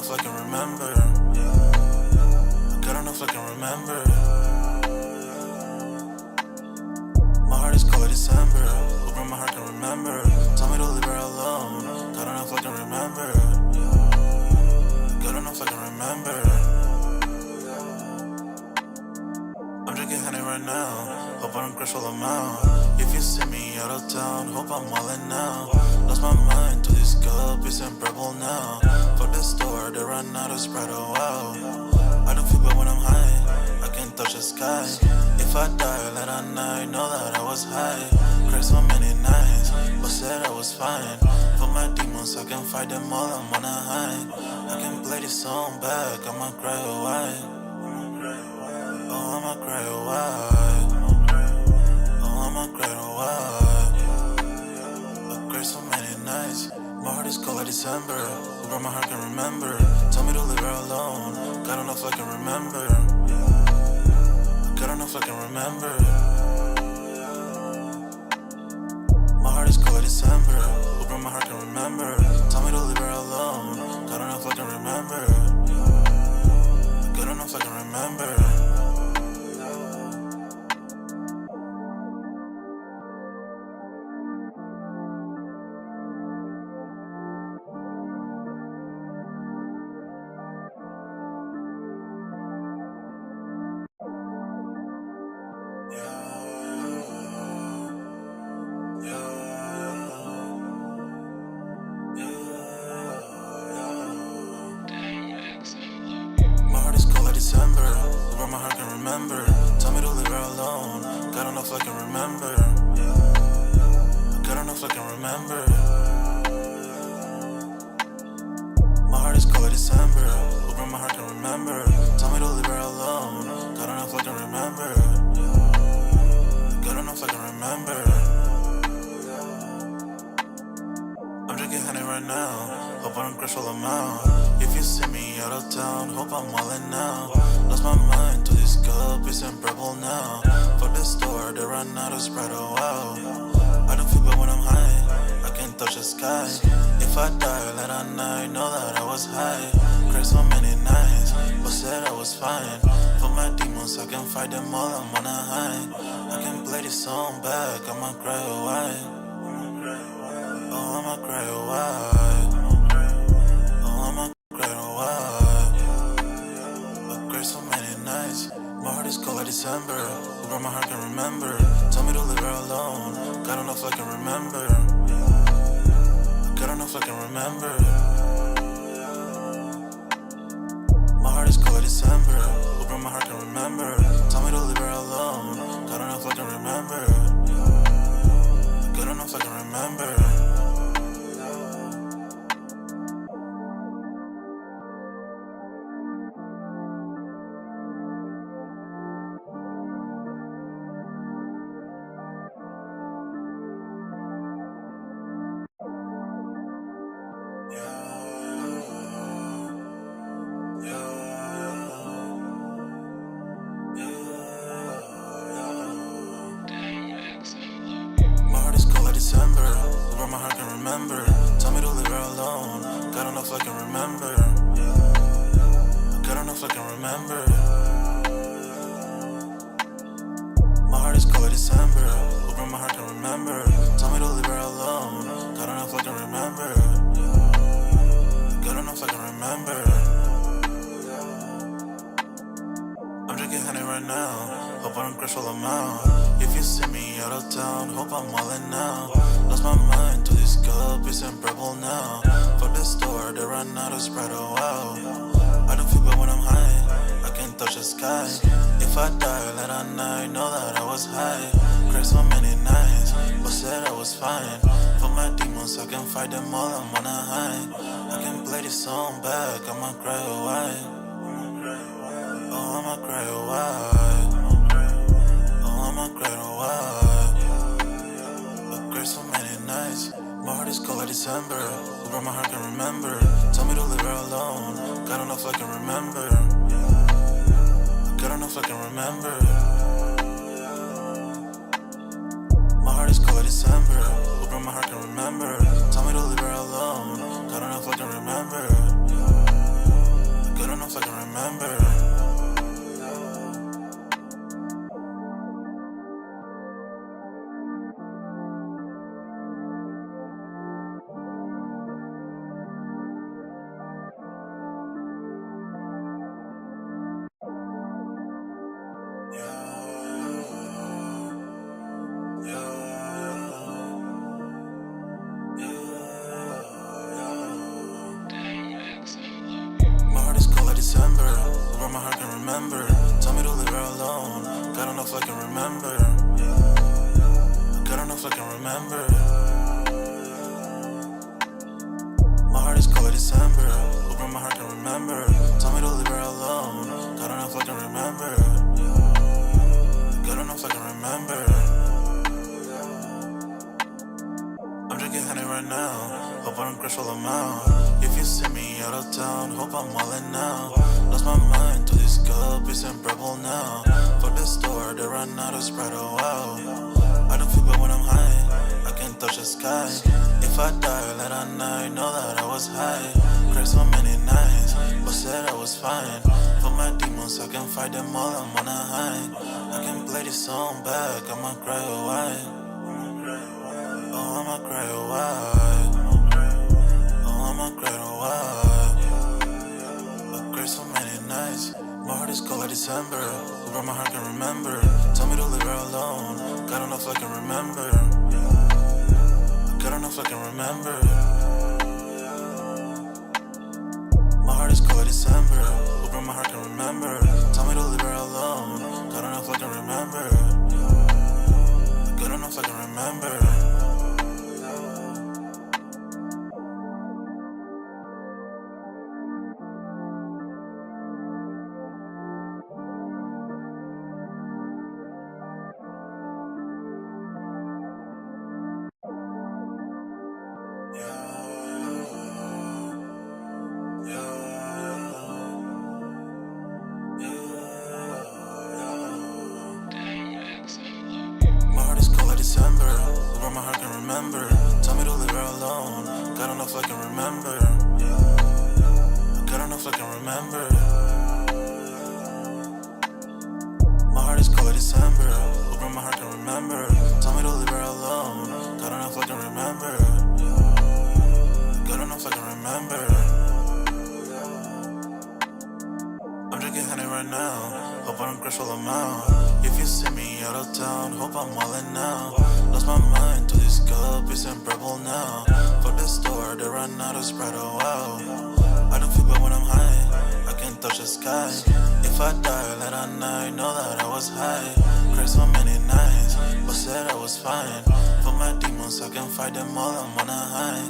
enough I can remember. Good enough I can remember. My heart is color December. Open my heart can remember. Tell me to leave her alone. Good enough I can remember. Good enough I can remember. I'm drinking honey right now. Hope I don't crash all amount. If you see me out of town, hope I'm wildin' now. Lost my mind to this cup, it's unbearable now. Fuck the store, they run out of Sprite, oh wow. I don't feel bad when I'm high, I can't touch the sky. If I die late at night, know that I was high. Cried so many nights, but said I was fine. For my demons, I can fight them all, I'm on a high. I can play this song back, I'ma cry a while. Oh, I'ma cry a while. Oh, I'ma cry a while. I cried so many nights. My heart is cold like December. Where my heart can remember. Tell me to leave her alone. God don't know if I can remember. God don't know if I can remember. My heart is cold like December. Where my heart can remember. Tell me to leave her alone. God don't know if I can remember. God don't know if I can remember. December, where my heart can remember. Tell me to leave her alone. God don't know if I can remember. God don't know if I can remember. My heart is cold like December, where my heart can remember. Tell me to leave her alone. God don't know if I can remember. God don't know if I can remember. I'm drinking honey right now. Hope I don't crash all amount. If you see me out of town, hope I'm wildin' now. Lost my mind to this cup, it's unbearable now. Fuck the store, they run out of Sprite, oh wow. I don't feel bad when I'm high, I can't touch the sky. If I die late at night, know that I was high. Cried so many nights, but said I was fine. For my demons, I can fight them all, I'm on a high. I can play this song back, I'ma cry a while. Oh, I'ma cry a while. Oh, I'ma cry a while. I cried so many nights. My heart is cold like December. Where my heart can remember. Tell me to leave her alone. God don't know if I can remember. God don't know if I can remember. My heart is cold like December. Where my heart can remember. Tell me to leave her alone. God don't know if I can remember. God don't know if I can remember. December, where my heart can remember. Tell me to leave her alone. God don't know if I can remember. God don't know if I can remember. My heart is cold like December, where my heart can remember. Tell me to leave her alone. God don't know if I can remember. God don't know if I can remember. I'm drinking honey right now. Hope I don't crash all amount. If you see me out of town, hope I'm wildin' now. Lost my mind to this cup, it's unbearable now. Fuck the store, they run out of Sprite, oh wow. I don't feel bad when I'm high, I can't touch the sky. If I die late at night, know that I was high. Cried so many nights, but said I was fine. For my demons, I can fight them all, I'm on a high. I can play this song back, I'ma cry a while. Oh, I'ma cry a while. Oh, I'ma cry a while. I cried so many nights. My heart is cold like December. Where my heart can remember. Tell me to leave her alone. God don't know if I can remember. God don't know if I can remember. My heart is cold like December. Where my heart can remember. Tell me to leave her alone. God don't know if I can remember. where my heart can remember. Tell me to leave her alone. God don't know if I can remember. God don't know if I can remember. My heart is cold like December. Where my heart can remember. Tell me to leave her alone. God don't know if I can remember. God don't know if I can remember. I'm drinking honey right now. Hope I don't crash all I'm out. If you see me out of town, hope I'm wildin' now. Lost my mind to this cup, it's unbearable now. For the store, they run out of Sprite, oh wow. I don't feel bad when I'm high, I can't touch the sky. If I die late at night, know that I was high. Cried so many nights, but said I was fine. For my demons, I can fight them all, I'm on a high. I can play this song back, I'ma cry or why. Oh, I'ma cry or why. Oh, I'ma cry or why. I cried so many nights. My heart is cold like December. Where my heart can remember. Tell me to leave her alone. God don't know if I can remember. God don't know if I can remember. My heart is cold like December. Where my heart can remember. Tell me to leave her alone. God don't know if I can remember. God don't know if I can remember. December, where my heart can remember. Tell me to leave her alone. God don't know if I can remember. God don't know if I can remember. My heart is cold like December, where my heart can remember. Tell me to leave her alone. God don't know if I can remember. God don't know if I can remember. I'm drinking honey right now. Hope I don't crash all I'm out. If you see me out of town, hope I'm wildin' now. Lost my mind to this cup, it's unbearable now. For the store, they run out of Sprite, oh wow. I don't feel bad when I'm high, I can't touch the sky. If I die late at night, know that I was high. Cried so many nights, but said I was fine. For my demons, I can fight them all, I'm on a high.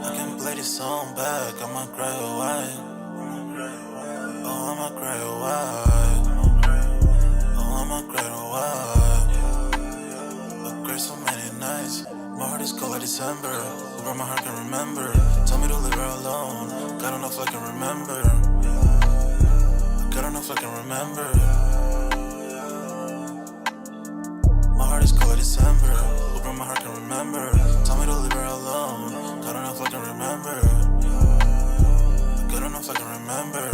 I can play this song back, I'ma cry or why. Oh, I'ma cry or why. Oh, I'ma cry or why. I cried so many nights. My heart is cold like December. Where my heart can remember. Tell me to leave her alone. God don't know if I can remember. God don't know if I can remember. My heart is cold like December. Where my heart can remember. Tell me to leave her alone. God don't know if I can remember. God don't know if I can remember.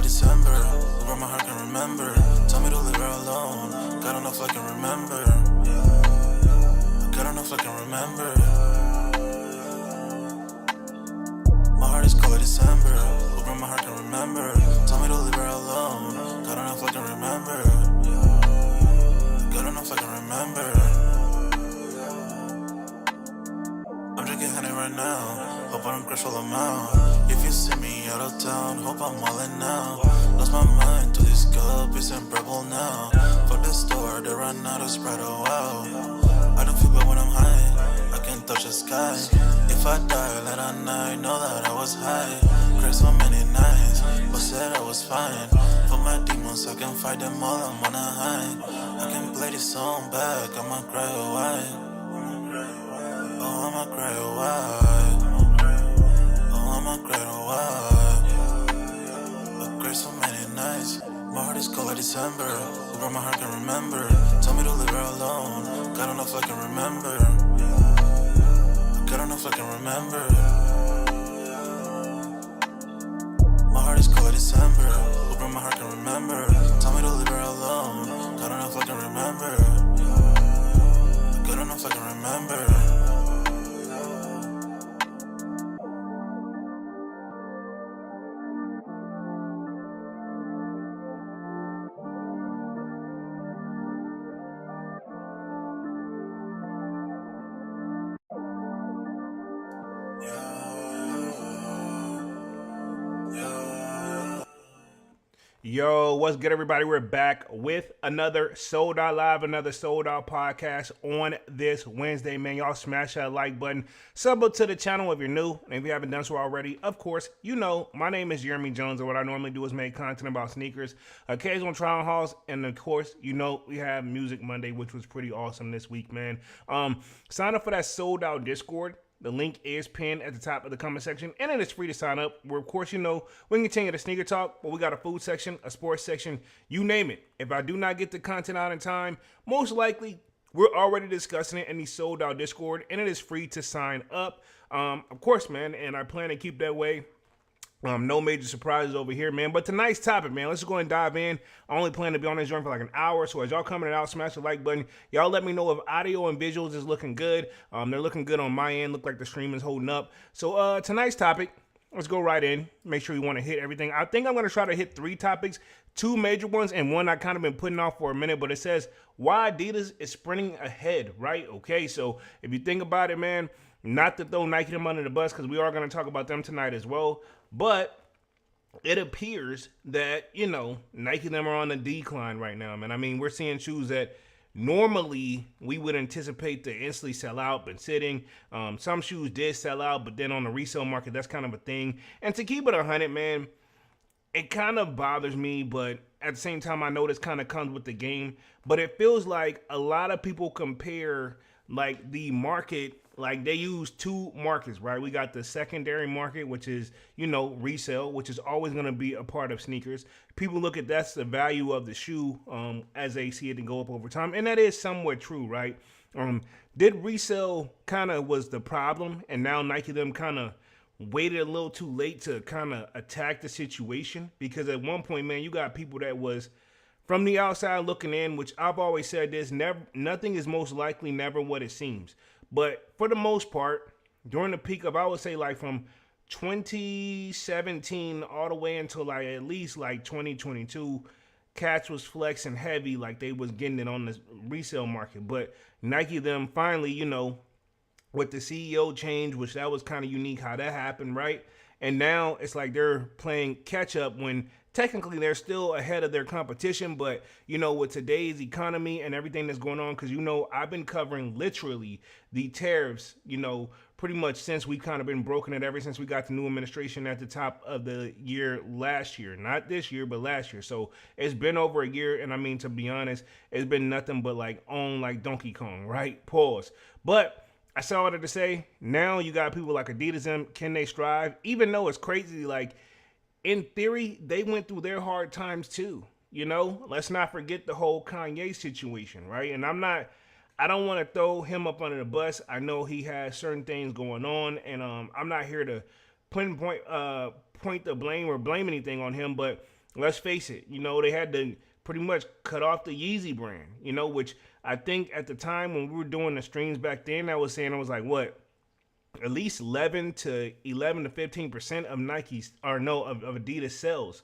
December, where my heart can remember. Tell me to leave her alone. God don't know if I can remember. God don't know if I can remember. My heart is cold like December, where my heart can remember. Tell me to leave her alone. God don't know if I can remember. God don't know if I can remember. I'm drinking honey right now. Hope I don't crash all I'm out. If you see me out of town, hope I'm wildin' now. Lost my mind to this cup, it's unbearable now. For the store, they run out of Sprite, oh wow. I don't feel bad when I'm high, I can't touch the sky. If I die late at night, know that I was high. Cried so many nights, but said I was fine. For my demons, I can fight them all, I'm on a high. I can play this song back, I'ma cry or why. Oh, I'ma cry or why. Oh, I'ma cry or why. I cried so many nights. My heart is cold like December, where my heart can remember. Tell me to leave her alone. God don't know if I can remember. God don't know if I can remember. My heart is cold like December, where my heart can remember. Tell me to leave her alone. Yo, what's good, everybody? We're back with another Sold Out Live, another Sold Out podcast on this Wednesday, man. Y'all smash that like button. Sub up to the channel if you're new, and if you haven't done so already, of course, you know, my name is Jeremy Jones, and what I normally do is make content about sneakers, occasional trial hauls, and of course, you know, we have Music Monday, which was pretty awesome this week, man. Sign up for that Sold Out Discord. The link is pinned at the top of the comment section, and it is free to sign up. Where, of course, you know, we can continue the sneaker talk, but we got a food section, a sports section, you name it. If I do not get the content out in time, most likely we're already discussing it in the Sold Out Discord, and it is free to sign up. Of course, man, and I plan to keep that way. No major surprises over here, man. But tonight's topic, man, let's just go and dive in. I only plan to be on this joint for like an hour, so as y'all coming out, smash the like button. Y'all let me know if audio and visuals is looking good. They're looking good on my end. Look like the stream is holding up. So tonight's topic, let's go right in. Make sure you want to hit everything. I think I'm going to try to hit 3 topics, 2 major ones, and one I kind of been putting off for a minute. But it says why Adidas is sprinting ahead, right? Okay, so if you think about it, man, not to throw Nike them under the bus, because we are going to talk about them tonight as well. But it appears that, you know, Nike them are on a decline right now, man. I mean, we're seeing shoes that normally we would anticipate to instantly sell out, but sitting. Some shoes did sell out, but then on the resale market, that's kind of a thing. And to keep it 100, man, it kind of bothers me, but at the same time, I know this kind of comes with the game. But it feels like a lot of people compare, like, the market. Like, they use 2 markets, right? We got the secondary market, which is, you know, resale, which is always going to be a part of sneakers. People look at that's the value of the shoe as they see it to go up over time. And that is somewhat true, right? Did resale kind of was the problem, and now Nike them kind of waited a little too late to kind of attack the situation? Because at one point, man, you got people that was from the outside looking in, which I've always said this, nothing is most likely never what it seems. But for the most part, during the peak of, I would say, like from 2017 all the way until like at least like 2022, cats was flexing heavy, like they was getting it on the resale market. But Nike them finally, you know, with the CEO change, which that was kind of unique how that happened, right? And now it's like they're playing catch up when technically they're still ahead of their competition. But, you know, with today's economy and everything that's going on, because, you know, I've been covering literally the tariffs, you know, pretty much since we kind of been broken it ever since we got the new administration at the top of the year last year. Not this year, but last year. So it's been over a year. And I mean, to be honest, it's been nothing but like on like Donkey Kong, right? Pause. But I saw what I had to say. Now you got people like Adidas and can they strive? Even though it's crazy, like in theory, they went through their hard times too. You know, let's not forget the whole Kanye situation, right? And I don't want to throw him up under the bus. I know he has certain things going on, and I'm not here to point the blame or blame anything on him. But let's face it, you know, they had to pretty much cut off the Yeezy brand, you know, which I think at the time when we were doing the streams back then, I was saying, I was like, what? At least 11 to 15% of Nike's, or no, of Adidas sales.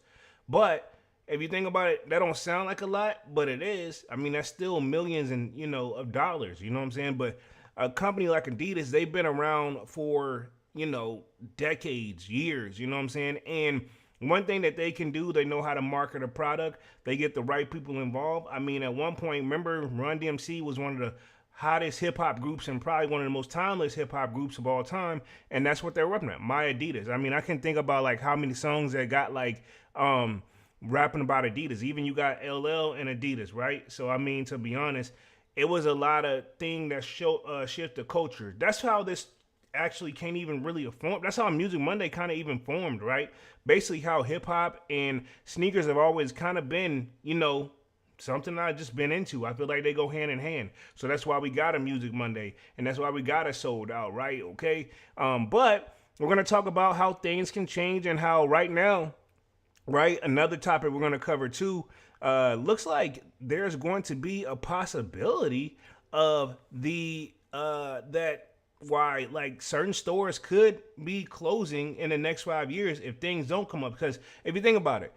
But if you think about it, that don't sound like a lot, but it is. I mean, that's still millions and, you know, of dollars, you know what I'm saying? But a company like Adidas, they've been around for, you know, decades, years, you know what I'm saying? And one thing that they can do, they know how to market a product. They get the right people involved. I mean, at one point, remember, Run DMC was one of the hottest hip-hop groups and probably one of the most timeless hip-hop groups of all time, and that's what they're repping at, My Adidas. I mean, I can think about like how many songs that got like rapping about Adidas. Even you got LL and Adidas, right? So I mean, to be honest, it was a lot of thing that shift the culture. That's how this actually can't even really form. That's how Music Monday kind of even formed, right? Basically how hip-hop and sneakers have always kind of been, you know, something I've just been into. I feel like they go hand in hand. So that's why we got a Music Monday, and that's why we got a Sold Out, right? Okay. But we're going to talk about how things can change and how right now, right, another topic we're going to cover too, looks like there's going to be a possibility of the that why like certain stores could be closing in the next 5 years if things don't come up. Because if you think about it,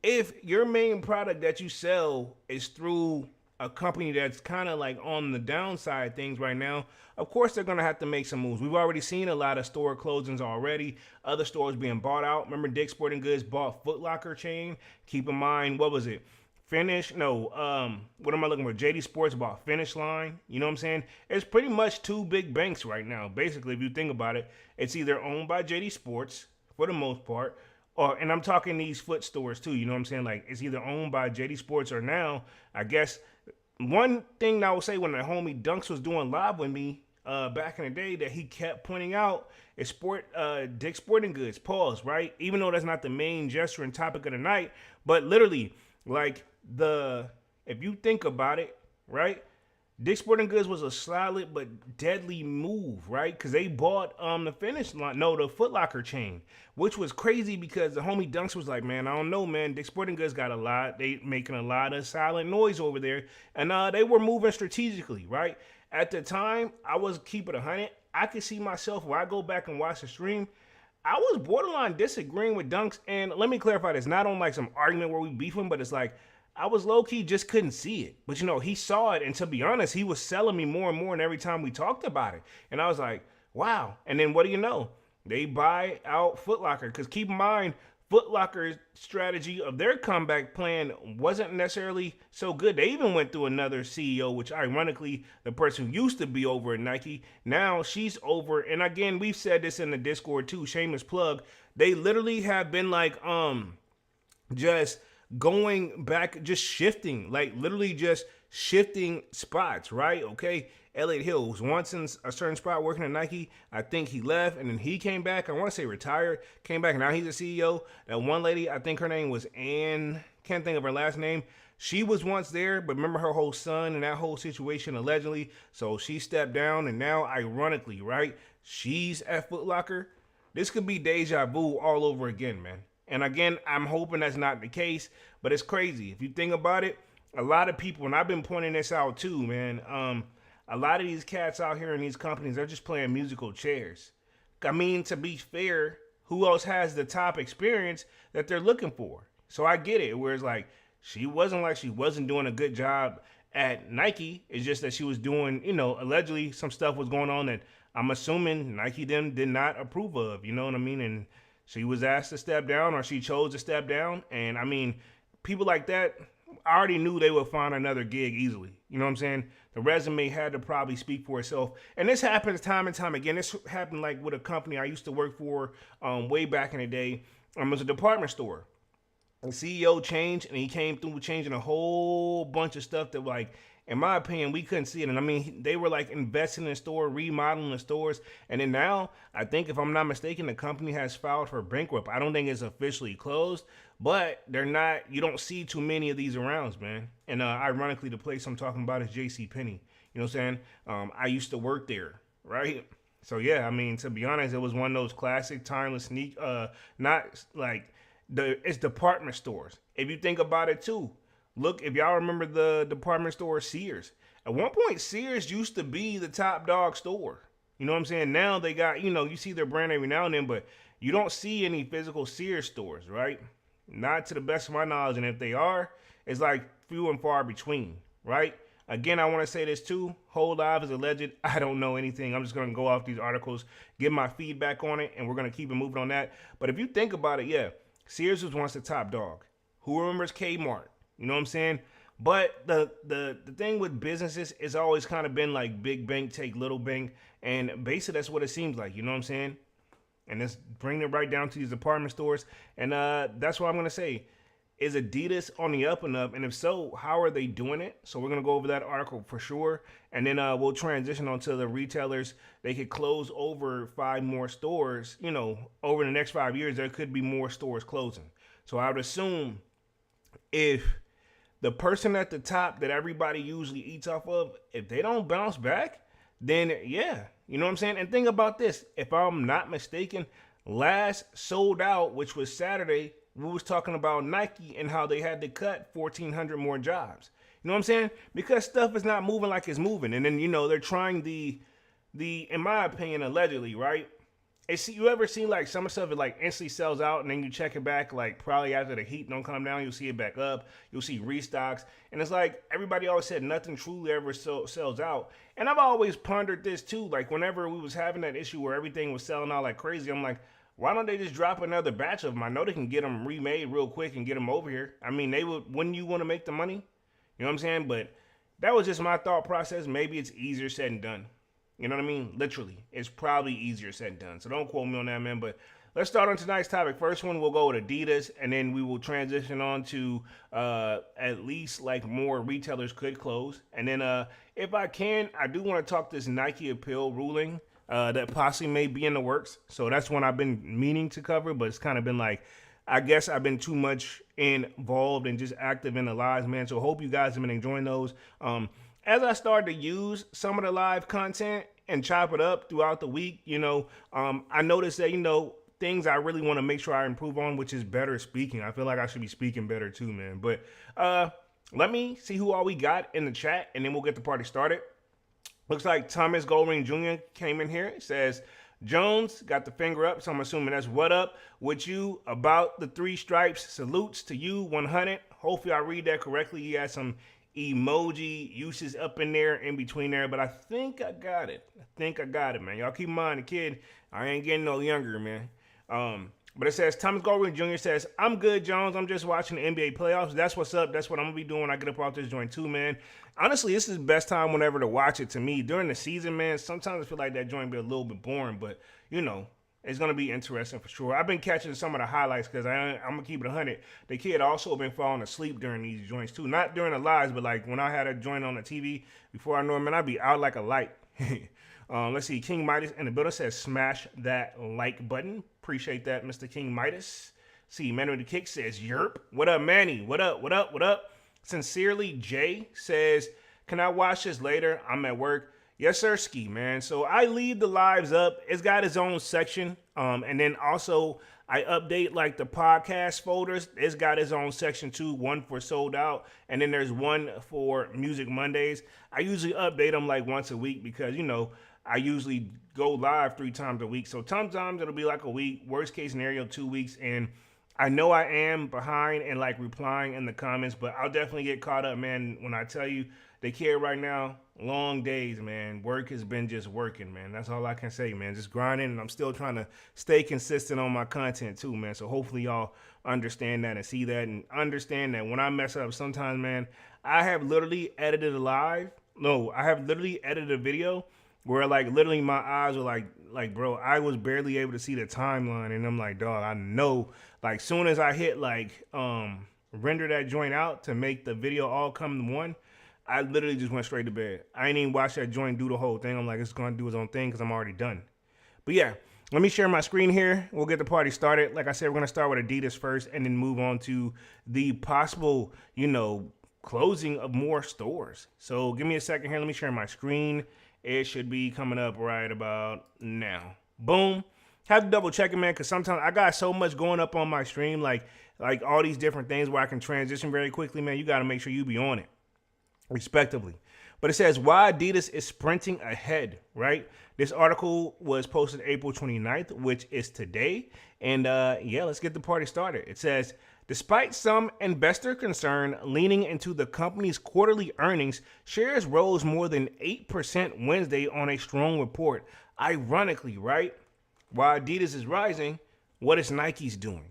if your main product that you sell is through a company that's kind of like on the downside of things right now, of course they're gonna have to make some moves. We've already seen a lot of store closings already. Other stores being bought out. Remember, Dick's Sporting Goods bought Foot Locker chain. Keep in mind, what was it? Finish, no, what am I looking for? JD Sports bought Finish Line. You know what I'm saying? It's pretty much two big banks right now. Basically, if you think about it, it's either owned by JD Sports for the most part, or, and I'm talking these foot stores too. You know what I'm saying? Like, it's either owned by JD Sports or now, I guess. One thing that I would say, when the homie Dunks was doing live with me back in the day, that he kept pointing out is Dick's Sporting Goods. Pause, right? Even though that's not the main gesture and topic of the night, but literally, like, if you think about it, right? Dick's Sporting Goods was a solid but deadly move, right? Because they bought the Finish Line, no, the Foot Locker chain, which was crazy because the homie Dunks was like, man, I don't know, man. Dick's Sporting Goods got a lot. They making a lot of silent noise over there, and they were moving strategically, right? At the time, I was keeping it 100. I could see myself where I go back and watch the stream. I was borderline disagreeing with Dunks, and let me clarify this: not on like some argument where we beefing, but it's like, I was low-key just couldn't see it. But, you know, he saw it, and to be honest, he was selling me more and more and every time we talked about it. And I was like, wow. And then what do you know? They buy out Foot Locker. Because keep in mind, Foot Locker's strategy of their comeback plan wasn't necessarily so good. They even went through another CEO, which ironically, the person who used to be over at Nike, now she's over. And again, we've said this in the Discord too, shameless plug. They literally have been like, just going back, just shifting, like literally just shifting spots, right? Okay, Elliot Hill was once in a certain spot working at Nike. I think he left, and then he came back. I want to say retired, came back, and now he's a CEO. That one lady, I think her name was Ann, can't think of her last name. She was once there, but remember her whole son and that whole situation allegedly. So she stepped down, and now, ironically, right, she's at Foot Locker. This could be deja vu all over again, man. And again, I'm hoping that's not the case, but it's crazy. If you think about it, a lot of people, and I've been pointing this out too, man, a lot of these cats out here in these companies, they're just playing musical chairs. I mean, to be fair, who else has the top experience that they're looking for? So I get it, where it's like, she wasn't doing a good job at Nike. It's just that she was doing, you know, allegedly some stuff was going on that I'm assuming Nike them did not approve of, you know what I mean? And she was asked to step down, or she chose to step down. And I mean, people like that, I already knew they would find another gig easily. You know what I'm saying? The resume had to probably speak for itself. And this happens time and time again. This happened like with a company I used to work for way back in the day. It was a department store. The CEO changed, and he came through changing a whole bunch of stuff that, like, in my opinion, we couldn't see it. And I mean, they were like investing in the store, remodeling the stores. And then now, I think if I'm not mistaken, the company has filed for bankrupt. I don't think it's officially closed, but they're not, you don't see too many of these around, man. And ironically, the place I'm talking about is J.C. Penney. You know what I'm saying? I used to work there, right? So yeah, I mean, to be honest, it was one of those classic timeless not like it's department stores. If you think about it too, look, if y'all remember the department store Sears, at one point Sears used to be the top dog store. You know what I'm saying? Now they got, you know, you see their brand every now and then, but you don't see any physical Sears stores, right? Not to the best of my knowledge, and if they are, it's like few and far between, right? Again, I want to say this too. Whole Live is alleged. I don't know anything. I'm just going to go off these articles, give my feedback on it, and we're going to keep it moving on that. But if you think about it, yeah, Sears was once the top dog. Who remembers Kmart? You know what I'm saying? But the thing with businesses is always kind of been like big bank take little bank, and basically that's what it seems like. You know what I'm saying? And let's bring it right down to these department stores, and that's what I'm gonna say. Is Adidas on the up and up? And if so, how are they doing it? So we're gonna go over that article for sure, and then we'll transition onto the retailers. They could close over 5 more stores. You know, over the next 5 years, there could be more stores closing. So I would assume if the person at the top that everybody usually eats off of, if they don't bounce back, then yeah, you know what I'm saying? And think about this. If I'm not mistaken, last sold out, which was Saturday, we was talking about Nike and how they had to cut 1,400 more jobs. You know what I'm saying? Because stuff is not moving like it's moving. And then, you know, they're trying the in my opinion, allegedly, right? You ever seen like some stuff it like instantly sells out and then you check it back like probably after the heat don't come down, you'll see it back up, you'll see restocks, and it's like everybody always said nothing truly ever sells out. And I've always pondered this too, like whenever we was having that issue where everything was selling out like crazy, I'm like, why don't they just drop another batch of them? I know they can get them remade real quick and get them over here. I mean, wouldn't you want to make the money? You know what I'm saying? But that was just my thought process. Maybe it's easier said than done. You know what I mean? Literally, it's probably easier said than done. So don't quote me on that, man. But let's start on tonight's topic. First one, we'll go with Adidas, and then we will transition on to at least like more retailers could close. And then if I can, I do want to talk this Nike appeal ruling that possibly may be in the works. So that's one I've been meaning to cover, but it's kind of been like, I guess I've been too much involved and just active in the lives, man. So hope you guys have been enjoying those. As I started to use some of the live content and chop it up throughout the week, I noticed that, things I really want to make sure I improve on, which is better speaking. I feel like I should be speaking better too, man. But let me see who all we got in the chat, and then we'll get the party started. Looks like Thomas Goldring Jr. came in here. It says, Jones got the finger up, so I'm assuming that's what up with you about the 3 stripes. Salutes to you, 100. Hopefully I read that correctly. He had some emoji uses up in there, in between there, but I think I got it. Man. Y'all keep in mind, the kid, I ain't getting no younger, man. But it says, Thomas Goldring Jr. says, I'm good, Jones. I'm just watching the NBA playoffs. That's what's up. That's what I'm going to be doing when I get up off this joint too, man. Honestly, this is the best time whenever to watch it to me. During the season, man, sometimes I feel like that joint be a little bit boring, but, it's going to be interesting for sure. I've been catching some of the highlights because I'm going to keep it 100. The kid also been falling asleep during these joints too. Not during the lives, but like when I had a joint on the TV, before I know it, man, I'd be out like a light. Let's see. King Midas in the building says smash that like button. Appreciate that, Mr. King Midas. See, Man with the Kick says yerp. What up, Manny? What up? Sincerely, Jay says, can I watch this later? I'm at work. Yes, sir, Ski, man. So I leave the lives up. It's got its own section. And then also I update like the podcast folders. It's got its own section too. One for sold out. And then there's one for Music Mondays. I usually update them like once a week because, I usually go live 3 times a week. So sometimes it'll be like a week. Worst case scenario, 2 weeks. And I know I am behind and like replying in the comments, but I'll definitely get caught up, man. When I tell you the kid right now, long days, man. Work has been just working, man. That's all I can say, man. Just grinding, and I'm still trying to stay consistent on my content too, man. So hopefully y'all understand that and see that and understand that when I mess up sometimes, man, I have literally edited a video where like literally my eyes were like, bro, I was barely able to see the timeline, and I'm like, dog, I know, like soon as I hit like render that joint out to make the video all come to one, I literally just went straight to bed. I ain't even watched that joint do the whole thing. I'm like, it's going to do its own thing because I'm already done. But yeah, let me share my screen here. We'll get the party started. Like I said, we're going to start with Adidas first and then move on to the possible, closing of more stores. So give me a second here. Let me share my screen. It should be coming up right about now. Boom. Have to double check it, man, because sometimes I got so much going up on my stream, like all these different things where I can transition very quickly, man. You got to make sure you be on it, respectively. But it says, why Adidas is sprinting ahead, right? This article was posted April 29th, which is today. And let's get the party started. It says, despite some investor concern leaning into the company's quarterly earnings, shares rose more than 8% Wednesday on a strong report. Ironically, right? Why Adidas is rising, what is Nike's doing?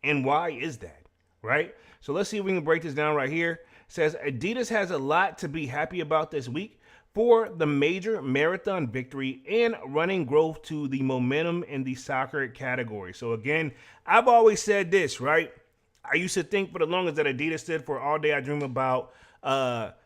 And why is that, right? So let's see if we can break this down right here. Says Adidas has a lot to be happy about this week for the major marathon victory and running growth to the momentum in the soccer category. So again, I've always said this, right? I used to think for the longest that Adidas stood for All Day I Dream About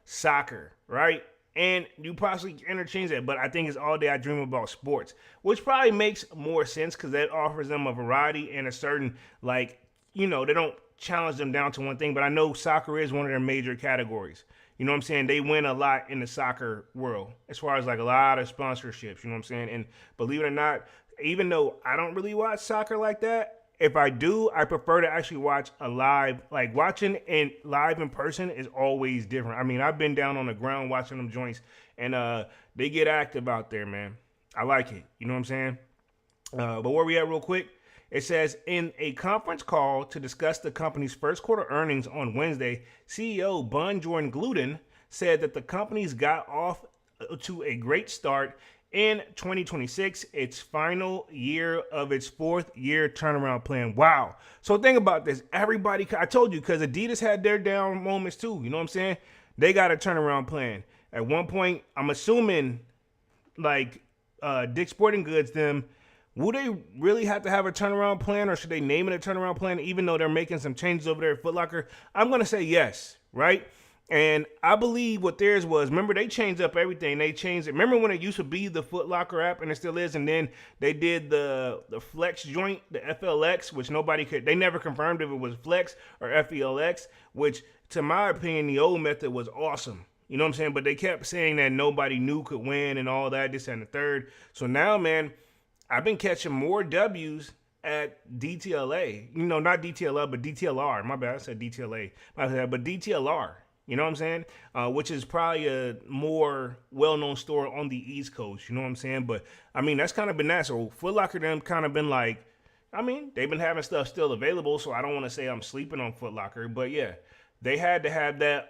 soccer, right? And you possibly interchange that, but I think it's All Day I Dream About sports, which probably makes more sense because that offers them a variety and a certain, they don't challenge them down to one thing, but I know soccer is one of their major categories. You know what I'm saying? They win a lot in the soccer world as far as like a lot of sponsorships, you know what I'm saying? And believe it or not, even though I don't really watch soccer like that, if I do, I prefer to actually watch a live, like watching in live in person is always different. I mean, I've been down on the ground watching them joints and they get active out there, man. I like it. You know what I'm saying? But where we at real quick, it says in a conference call to discuss the company's first quarter earnings on Wednesday, CEO Bun Jordan Gluten said that the company's got off to a great start in 2026, its final year of its fourth year turnaround plan. Wow. So think about this. Everybody, I told you, because Adidas had their down moments too. You know what I'm saying? They got a turnaround plan. At one point, I'm assuming like Dick's Sporting Goods, them, will they really have to have a turnaround plan, or should they name it a turnaround plan, even though they're making some changes over there at Foot Locker? I'm going to say yes, right? And I believe what theirs was, remember, they changed up everything. They changed it. Remember when it used to be the Foot Locker app, and it still is, and then they did the Flex joint, the FLX, which nobody could, they never confirmed if it was Flex or FELX, which, to my opinion, the old method was awesome. You know what I'm saying? But they kept saying that nobody knew could win and all that, this and the third. So now, man, I've been catching more W's at DTLA. You know, not DTLL, but DTLR. My bad, I said DTLA. My bad, but DTLR. You know what I'm saying? Which is probably a more well-known store on the East Coast. You know what I'm saying? But, I mean, that's kind of been that. So Foot Locker them kind of been like, I mean, they've been having stuff still available, so I don't want to say I'm sleeping on Foot Locker. But, yeah, they had to have that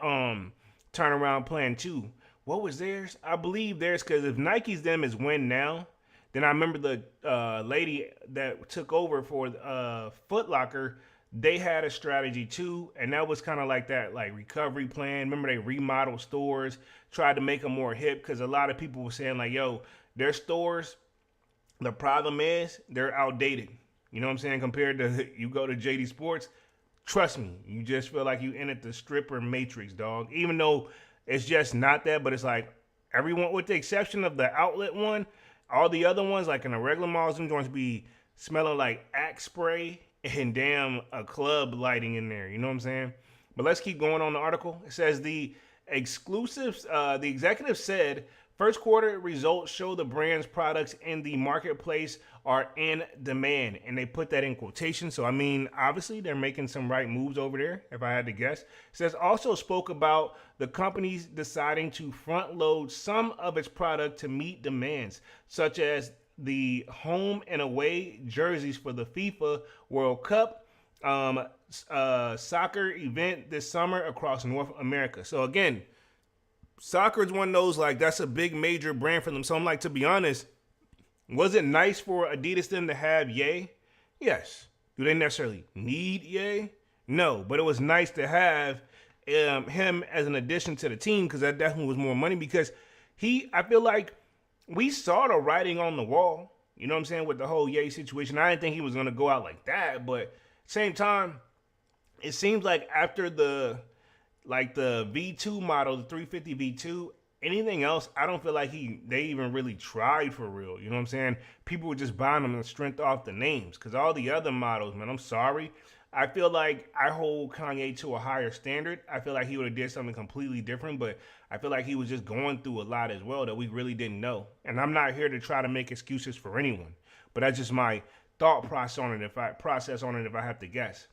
turnaround plan too. What was theirs? I believe theirs, because if Nike's them is win now, then I remember the lady that took over for Foot Locker, they had a strategy too, and that was kind of like that, like recovery plan. Remember they remodeled stores, tried to make them more hip, because a lot of people were saying like, yo, their stores, the problem is they're outdated. You know what I'm saying? Compared to you go to JD Sports, trust me, you just feel like you entered the stripper matrix, dog. Even though it's just not that, but it's like everyone, with the exception of the outlet one, all the other ones, like in the regular malls, them joints be smelling like Axe spray and damn a club lighting in there. You know what I'm saying? But let's keep going on the article. It says the executive said first quarter results show the brand's products in the marketplace are in demand. And they put that in quotation. So, I mean, obviously they're making some right moves over there, if I had to guess. It says also spoke about the companies deciding to front load some of its product to meet demands, such as the home and away jerseys for the FIFA World Cup soccer event this summer across North America. So again, soccer is one of those, like, that's a big major brand for them. So I'm like, to be honest, was it nice for Adidas them to have Ye? Yes. Do they necessarily need Ye? No, but it was nice to have him as an addition to the team, because that definitely was more money, because I feel like we saw the writing on the wall, you know what I'm saying, with the whole Ye situation. I didn't think he was going to go out like that, but same time, it seems like after the V2 model, the 350 V2, anything else, I don't feel like they even really tried for real. You know what I'm saying? People were just buying them in strength off the names, because all the other models, man, I'm sorry. I feel like I hold Kanye to a higher standard. I feel like he would have did something completely different, but I feel like he was just going through a lot as well that we really didn't know. And I'm not here to try to make excuses for anyone, but that's just my thought process on it if I have to guess.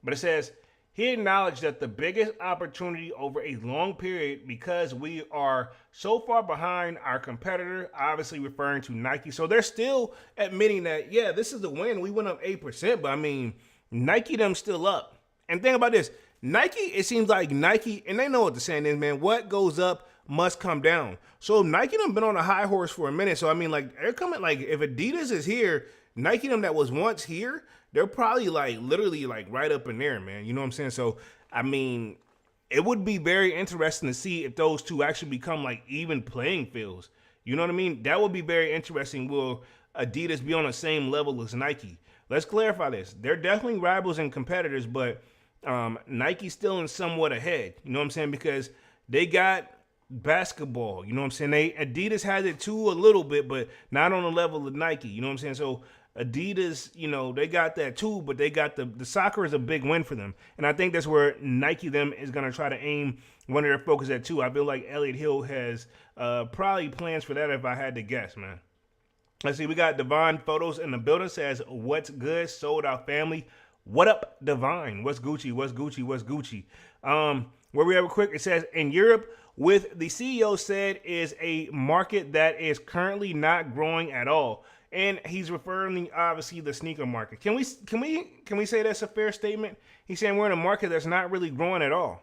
But it says, he acknowledged that the biggest opportunity over a long period, because we are so far behind our competitor, obviously referring to Nike. So they're still admitting that, yeah, this is a win. We went up 8%, but I mean, Nike them still up. And think about this. Nike, it seems like Nike, and they know what the saying is, man, what goes up must come down. So Nike them been on a high horse for a minute. So I mean, like, they're coming, like, if Adidas is here, Nike them that was once here, they're probably like literally like right up in there, man. You know what I'm saying? So, I mean, it would be very interesting to see if those two actually become like even playing fields. You know what I mean? That would be very interesting. Will Adidas be on the same level as Nike? Let's clarify this. They're definitely rivals and competitors, but Nike's still in somewhat ahead. You know what I'm saying? Because they got basketball. You know what I'm saying? Adidas has it too a little bit, but not on the level of Nike. You know what I'm saying? So Adidas, you know, they got that too, but they got the soccer is a big win for them. And I think that's where Nike them is going to try to aim one of their focus at too. I feel like Elliott Hill has probably plans for that if I had to guess, man. Let's see, we got Divine Photos in the building. Says, what's good? Sold Out family. What up, Divine? What's Gucci? What's Gucci? What's Gucci? Where we have it quick, it says, in Europe, with the CEO said is a market that is currently not growing at all. And he's referring obviously the sneaker market. Can we say that's a fair statement? He's saying we're in a market that's not really growing at all.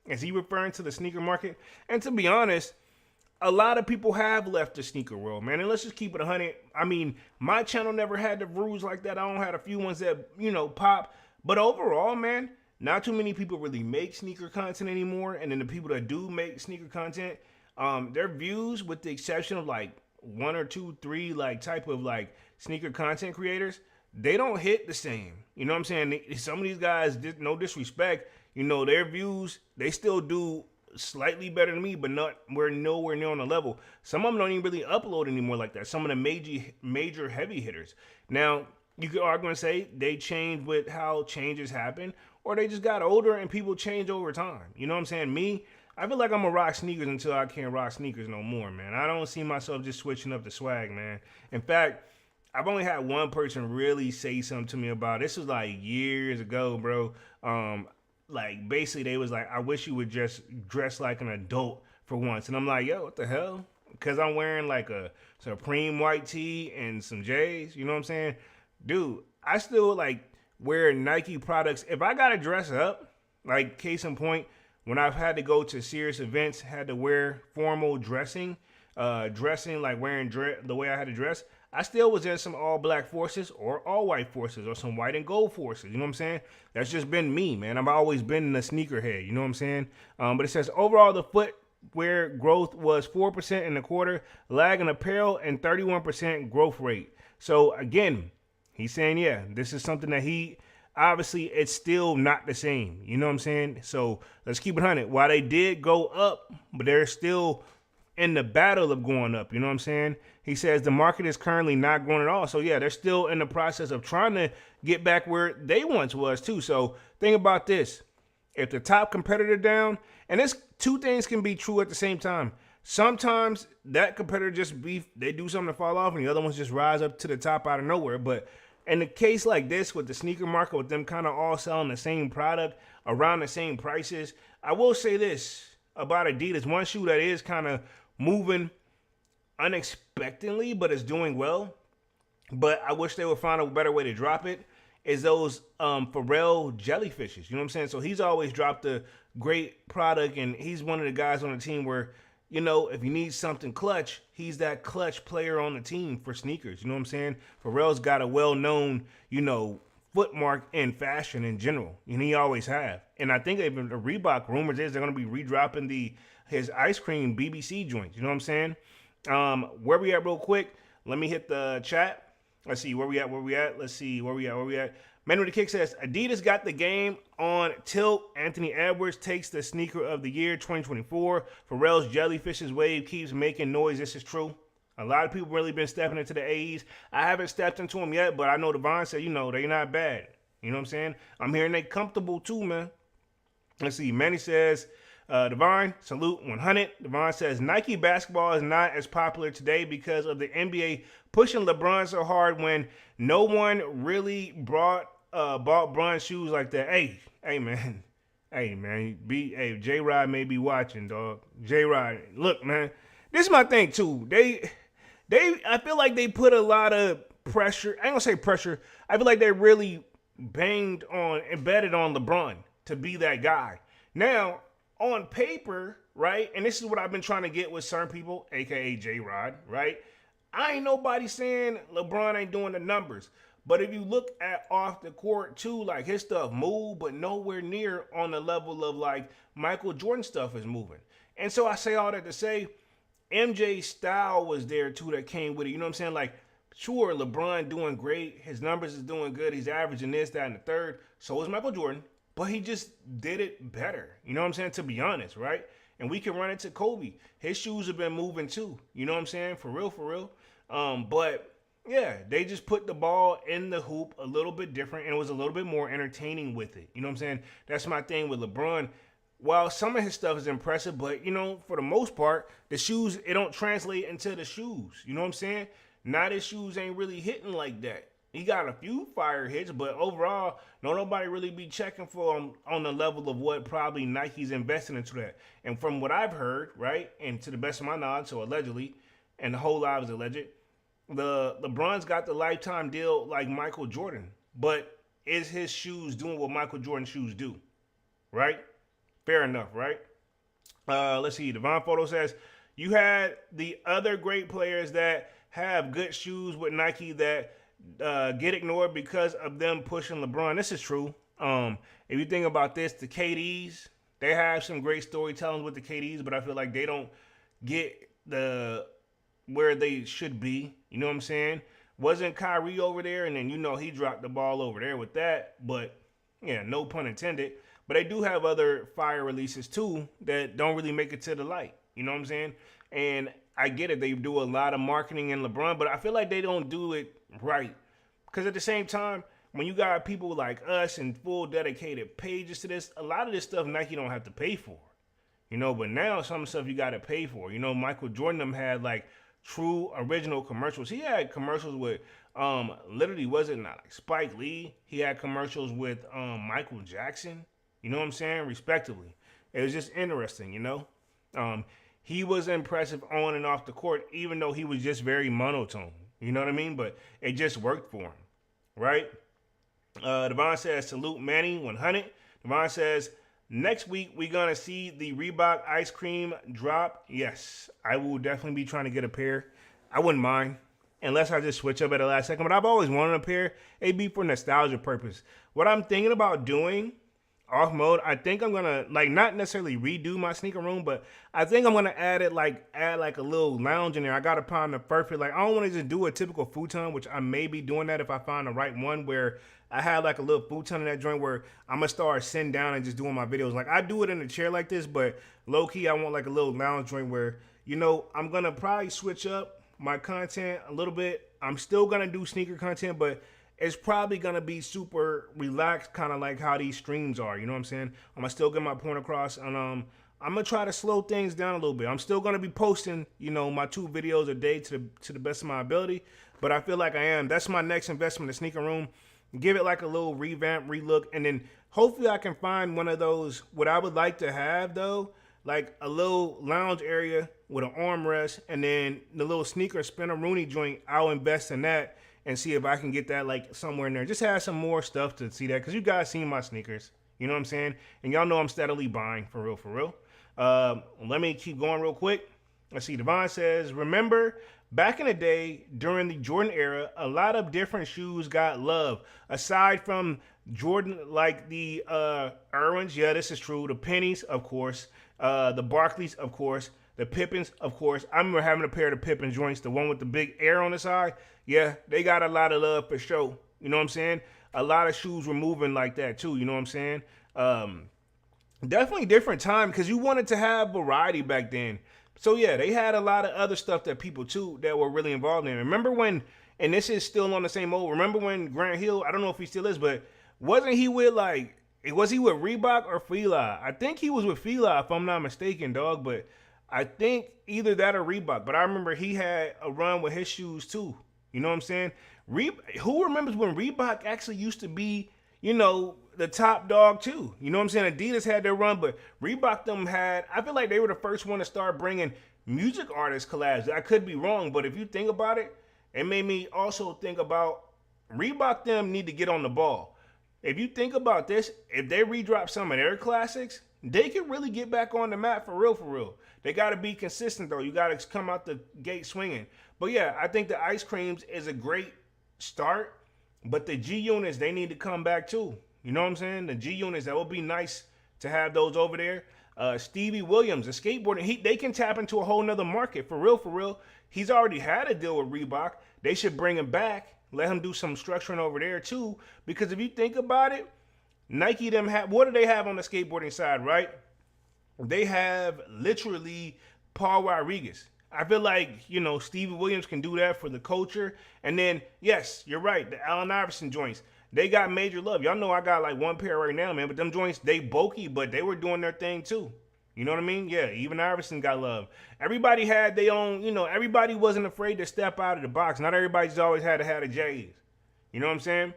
Is he referring to the sneaker market? And to be honest, a lot of people have left the sneaker world, man. And let's just keep it 100. I mean, my channel never had the rules like that. I don't had a few ones that, pop. But overall, man, not too many people really make sneaker content anymore. And then the people that do make sneaker content, their views, with the exception of like one or two, three, like type of like sneaker content creators, they don't hit the same. You know what I'm saying? Some of these guys, no disrespect, their views, they still do slightly better than me, but we're nowhere near on the level. Some of them don't even really upload anymore like that. Some of the major heavy hitters. Now, you could argue and say they changed with how changes happen, or they just got older and people change over time. You know what I'm saying? Me, I feel like I'm gonna rock sneakers until I can't rock sneakers no more, man. I don't see myself just switching up the swag, man. In fact, I've only had one person really say something to me about it. This was like years ago, bro. Like basically they was like, I wish you would just dress like an adult for once. And I'm like, yo, what the hell? Because I'm wearing like a Supreme white tee and some J's. You know what I'm saying? Dude, I still like wear Nike products. If I got to dress up, like case in point, when I've had to go to serious events, had to wear formal dressing, like wearing the way I had to dress, I still was in some all black forces or all white forces or some white and gold forces. You know what I'm saying? That's just been me, man. I've always been a sneakerhead. You know what I'm saying? But it says overall the footwear growth was 4% in the quarter, lagging apparel and 31% growth rate. So again, he's saying, yeah, this is something that obviously it's still not the same. You know what I'm saying? So let's keep it 100. While they did go up, but they're still in the battle of going up. You know what I'm saying? He says the market is currently not growing at all. So yeah, they're still in the process of trying to get back where they once was too. So think about this. If the top competitor down, and this two things can be true at the same time. Sometimes that competitor they do something to fall off and the other ones just rise up to the top out of nowhere. But in a case like this with the sneaker market, with them kind of all selling the same product around the same prices, I will say this about Adidas. One shoe that is kind of moving unexpectedly, but it's doing well, but I wish they would find a better way to drop it, is those Pharrell jellyfishes. You know what I'm saying? So he's always dropped a great product, and he's one of the guys on the team where, if you need something clutch, he's that clutch player on the team for sneakers. You know what I'm saying? Pharrell's got a well-known, footmark in fashion in general, and he always have. And I think even the Reebok rumors is they're going to be redropping his ice cream BBC joints. You know what I'm saying? Where we at real quick? Let me hit the chat. Let's see where we at. Let's see where we at. Man with the Kick says, Adidas got the game on tilt. Anthony Edwards takes the sneaker of the year 2024. Pharrell's Jellyfish's wave keeps making noise. This is true. A lot of people really been stepping into the A's. I haven't stepped into them yet, but I know Devon said, they're not bad. You know what I'm saying? I'm hearing they comfortable too, man. Let's see. Manny says, Devon, salute 100. Devon says, Nike basketball is not as popular today because of the NBA pushing LeBron so hard when no one really bought Bron shoes like that. Hey, man. Hey, J-Rod may be watching, dog. J-Rod, look, man. This is my thing, too. I feel like they put a lot of pressure. I ain't gonna say pressure. I feel like they really embedded on LeBron to be that guy. Now, on paper, right, and this is what I've been trying to get with certain people, a.k.a. J-Rod, right? I ain't nobody saying LeBron ain't doing the numbers. But if you look at off the court, too, like his stuff move, but nowhere near on the level of, like, Michael Jordan stuff is moving. And so I say all that to say, MJ's style was there, too, that came with it. You know what I'm saying? Like, sure, LeBron doing great. His numbers is doing good. He's averaging this, that, and the third. So is Michael Jordan. But he just did it better. You know what I'm saying? To be honest, right? And we can run into Kobe. His shoes have been moving too. You know what I'm saying? For real. But yeah, they just put the ball in the hoop a little bit different, and it was a little bit more entertaining with it. You know what I'm saying? That's my thing with LeBron. While some of his stuff is impressive, but for the most part, the shoes, it don't translate into the shoes. You know what I'm saying? Now his shoes ain't really hitting like that. He got a few fire hits, but overall, nobody really be checking for him on the level of what probably Nike's investing into that. And from what I've heard, right, and to the best of my knowledge, so allegedly, and the whole lot is alleged, the LeBron's got the lifetime deal like Michael Jordan, but is his shoes doing what Michael Jordan's shoes do? Right? Fair enough, right? Let's see. Devon Photo says you had the other great players that have good shoes with Nike that get ignored because of them pushing LeBron. This is true. If you think about this, the KDs, they have some great storytelling with the KDs, but I feel like they don't get the where they should be. You know what I'm saying? Wasn't Kyrie over there, and then he dropped the ball over there with that. But yeah, no pun intended. But they do have other fire releases too that don't really make it to the light. You know what I'm saying? And I get it. They do a lot of marketing in LeBron, but I feel like they don't do it right. Because at the same time, when you got people like us and full dedicated pages to this, a lot of this stuff Nike don't have to pay for. But now some stuff you got to pay for. Michael Jordan them had like true original commercials. He had commercials with literally wasn't not like Spike Lee. He had commercials with Michael Jackson. You know what I'm saying? Respectively. It was just interesting, he was impressive on and off the court, even though he was just very monotone. You know what I mean? But it just worked for him, right? Devon says, salute Manny 100. Devon says, next week we're going to see the Reebok ice cream drop. Yes, I will definitely be trying to get a pair. I wouldn't mind, unless I just switch up at the last second. But I've always wanted a pair. It'd be for nostalgia purpose. What I'm thinking about doing off mode, I think I'm gonna not necessarily redo my sneaker room, but I think I'm gonna add a little lounge in there. I gotta find the perfect, I don't want to just do a typical futon, which I may be doing that if I find the right one where I have a little futon in that joint where I'm gonna start sitting down and just doing my videos. I do it in a chair like this, but low key I want a little lounge joint where I'm gonna probably switch up my content a little bit. I'm still gonna do sneaker content, but it's probably going to be super relaxed, kind of like how these streams are. You know what I'm saying? I'm going to still get my point across. And I'm going to try to slow things down a little bit. I'm still going to be posting, my 2 videos a day to the best of my ability. But I feel like I am. That's my next investment in Sneaker Room. Give it a little revamp, relook. And then hopefully I can find one of those. What I would like to have, though, a little lounge area with an armrest. And then the little sneaker spinner Rooney joint, I'll invest in that. And see if I can get that somewhere in there. Just have some more stuff to see that. Because you guys seen my sneakers. You know what I'm saying? And y'all know I'm steadily buying. For real. Let me keep going real quick. Let's see. Devon says, remember, back in the day, during the Jordan era, a lot of different shoes got love. Aside from Jordan, the Irwins. Yeah, this is true. The Pennies, of course. The Barclays, of course. The Pippins, of course. I remember having a pair of the Pippin joints, the one with the big air on the side. Yeah, they got a lot of love for sure. You know what I'm saying? A lot of shoes were moving like that too. You know what I'm saying? Definitely different time because you wanted to have variety back then. So yeah, they had a lot of other stuff that people too that were really involved in. Remember when, and this is still on the same old, remember when Grant Hill, I don't know if he still is, but wasn't he with was he with Reebok or Fila? I think he was with Fila if I'm not mistaken, dog, but I think either that or Reebok, but I remember he had a run with his shoes too. You know what I'm saying? Who remembers when Reebok actually used to be, the top dog too? You know what I'm saying? Adidas had their run, but Reebok I feel like they were the first one to start bringing music artist collabs. I could be wrong, but if you think about it, it made me also think about Reebok them need to get on the ball. If you think about this, if they redrop some of their classics, they can really get back on the map for real. They got to be consistent, though. You got to come out the gate swinging. But, yeah, I think the ice creams is a great start. But the G units, they need to come back, too. You know what I'm saying? The G units, that would be nice to have those over there. Stevie Williams, the skateboarder, they can tap into a whole nother market. For real. He's already had a deal with Reebok. They should bring him back. Let him do some structuring over there, too. Because if you think about it, Nike what do they have on the skateboarding side, right? They have literally Paul Rodriguez. I feel like, Stevie Williams can do that for the culture. And then, yes, you're right, the Allen Iverson joints. They got major love. Y'all know I got one pair right now, man. But them joints, they bulky, but they were doing their thing too. You know what I mean? Yeah, even Iverson got love. Everybody had their own, everybody wasn't afraid to step out of the box. Not everybody's always had to have the J's. You know what I'm saying?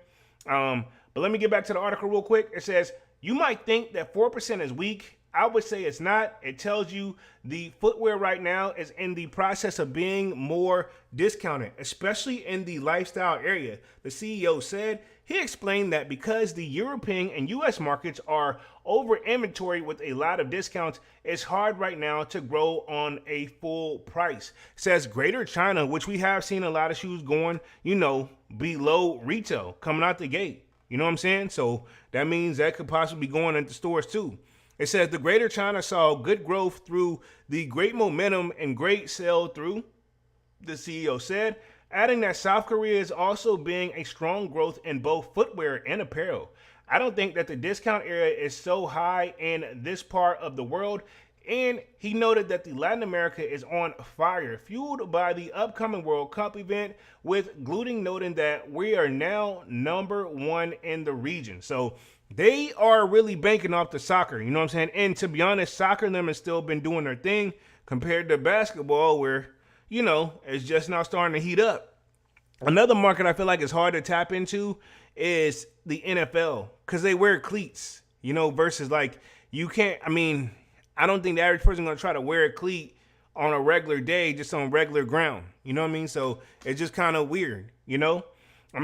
But let me get back to the article real quick. It says, you might think that 4% is weak, I would say it's not. It tells you the footwear right now is in the process of being more discounted, especially in the lifestyle area. The CEO said he explained that because the European and US markets are over inventory with a lot of discounts, it's hard right now to grow on a full price. Says Greater China, which we have seen a lot of shoes going, below retail coming out the gate. You know what I'm saying? So that means that could possibly be going into stores too. It says the Greater China saw good growth through the great momentum and great sell through, the CEO said, adding that South Korea is also being a strong growth in both footwear and apparel. I don't think that the discount area is so high in this part of the world. And he noted that the Latin America is on fire, fueled by the upcoming World Cup event, with Gluten noting that we are now number one in the region. So they are really banking off the soccer, you know what I'm saying? And to be honest, soccer and them has still been doing their thing compared to basketball where, it's just now starting to heat up. Another market I feel like is hard to tap into is the NFL because they wear cleats, versus like you can't, I don't think the average person is going to try to wear a cleat on a regular day, just on regular ground. You know what I mean? So it's just kind of weird, I'm going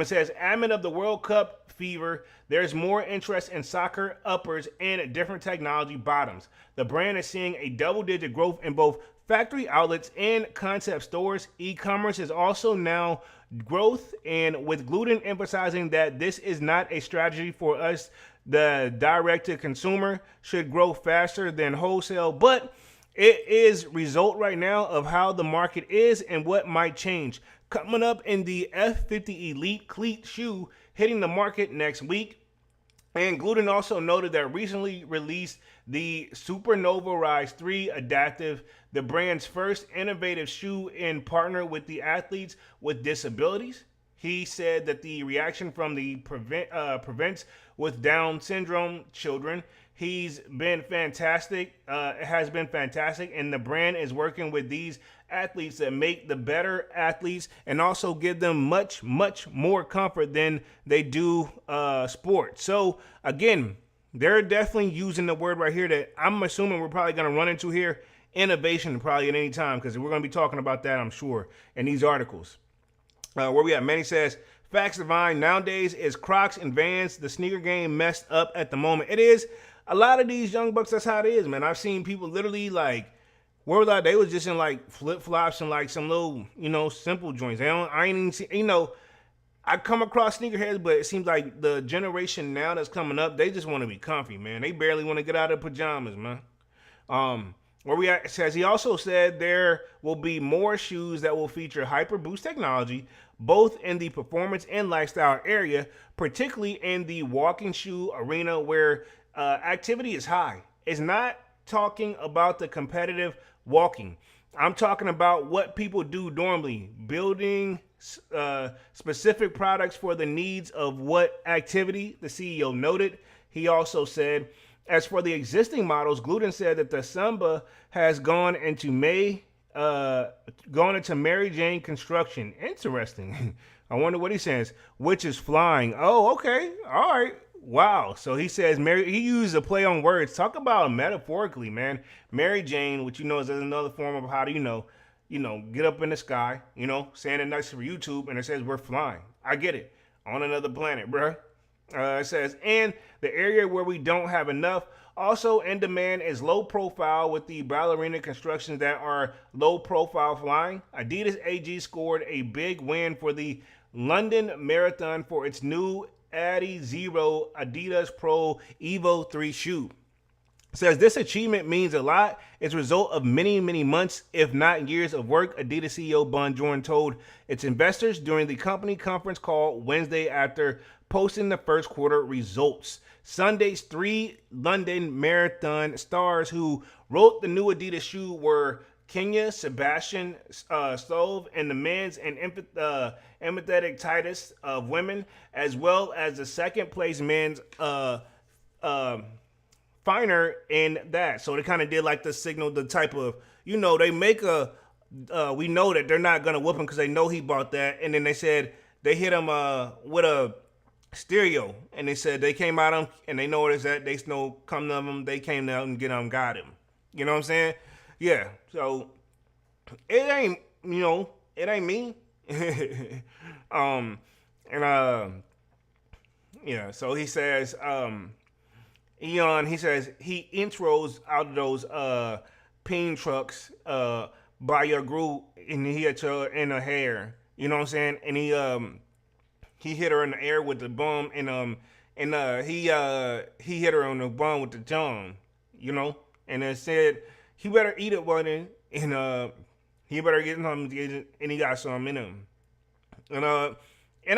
to say as admin of the World Cup fever, there's more interest in soccer uppers and different technology bottoms. The brand is seeing a double-digit growth in both factory outlets and concept stores. E-commerce is also now growth, and with Gluten emphasizing that this is not a strategy for us, the direct-to-consumer should grow faster than wholesale, but it is result right now of how the market is and what might change. Coming up in the F50 Elite Cleat shoe hitting the market next week. And Gluten also noted that recently released the Supernova Rise 3 Adaptive, the brand's first innovative shoe in partner with the athletes with disabilities. He said that the reaction from the prevents with Down syndrome children, he's been fantastic. It has been fantastic, and the brand is working with these athletes that make the better athletes and also give them much, much more comfort than they do sport. So again, they're definitely using the word right here that I'm assuming we're probably going to run into here, innovation, probably at any time, because we're going to be talking about that, I'm sure, in these articles. Where we at? Manny says, facts divine, nowadays is Crocs and Vans, the sneaker game messed up at the moment. It is. A lot of these young bucks, that's how it is, man. I've seen people literally like, where was I? They was just in like flip-flops and like some little, simple joints. I ain't even see, I come across sneakerheads, but it seems like the generation now that's coming up, they just want to be comfy, man. They barely want to get out of pajamas, man. Where we at, it says he also said there will be more shoes that will feature Hyper Boost technology, both in the performance and lifestyle area, particularly in the walking shoe arena where activity is high. It's not talking about the competitive walking. I'm talking about what people do normally, building specific products for the needs of what activity, the CEO noted. He also said, as for the existing models, Gluten said that the Samba has gone into Mary Jane construction. Interesting. I wonder what he says, which is flying. Oh, okay. All right. Wow. So he says he used a play on words. Talk about metaphorically, man. Mary Jane, which is another form of how to, get up in the sky, saying it nice for YouTube, and it says we're flying. I get it. On another planet, bruh. It says, and the area where we don't have enough, also in demand is low profile with the ballerina constructions that are low profile flying. Adidas AG scored a big win for the London Marathon for its new Adi Zero Adidas Pro Evo 3 shoe. Says this achievement means a lot. It's a result of many, many months, if not years of work, Adidas CEO Bon Jordan told its investors during the company conference call Wednesday after posting the first quarter results. Sunday's 3 London Marathon stars who wrote the new Adidas shoe were Kenya Sebastian Stove and the men's and empathetic Titus of women, as well as the second place men's finer in that. So they kind of did like the signal, the type of, they make we know that they're not going to whoop him because they know he bought that. And then they said they hit him with a stereo, and they said they came out of him and they noticed that they snow come to them, they came out and get him, got him. You know what I'm saying? Yeah. So it ain't, it ain't me. um, and yeah. So he says, Eon, he says he intros out of those peen trucks by your group, and he hit her in her hair. You know what I'm saying? And he hit her in the air with the bum, and he hit her on the bum with the tongue. You know, and then said he better eat it, buddy, and he better get some, and he got some in him. And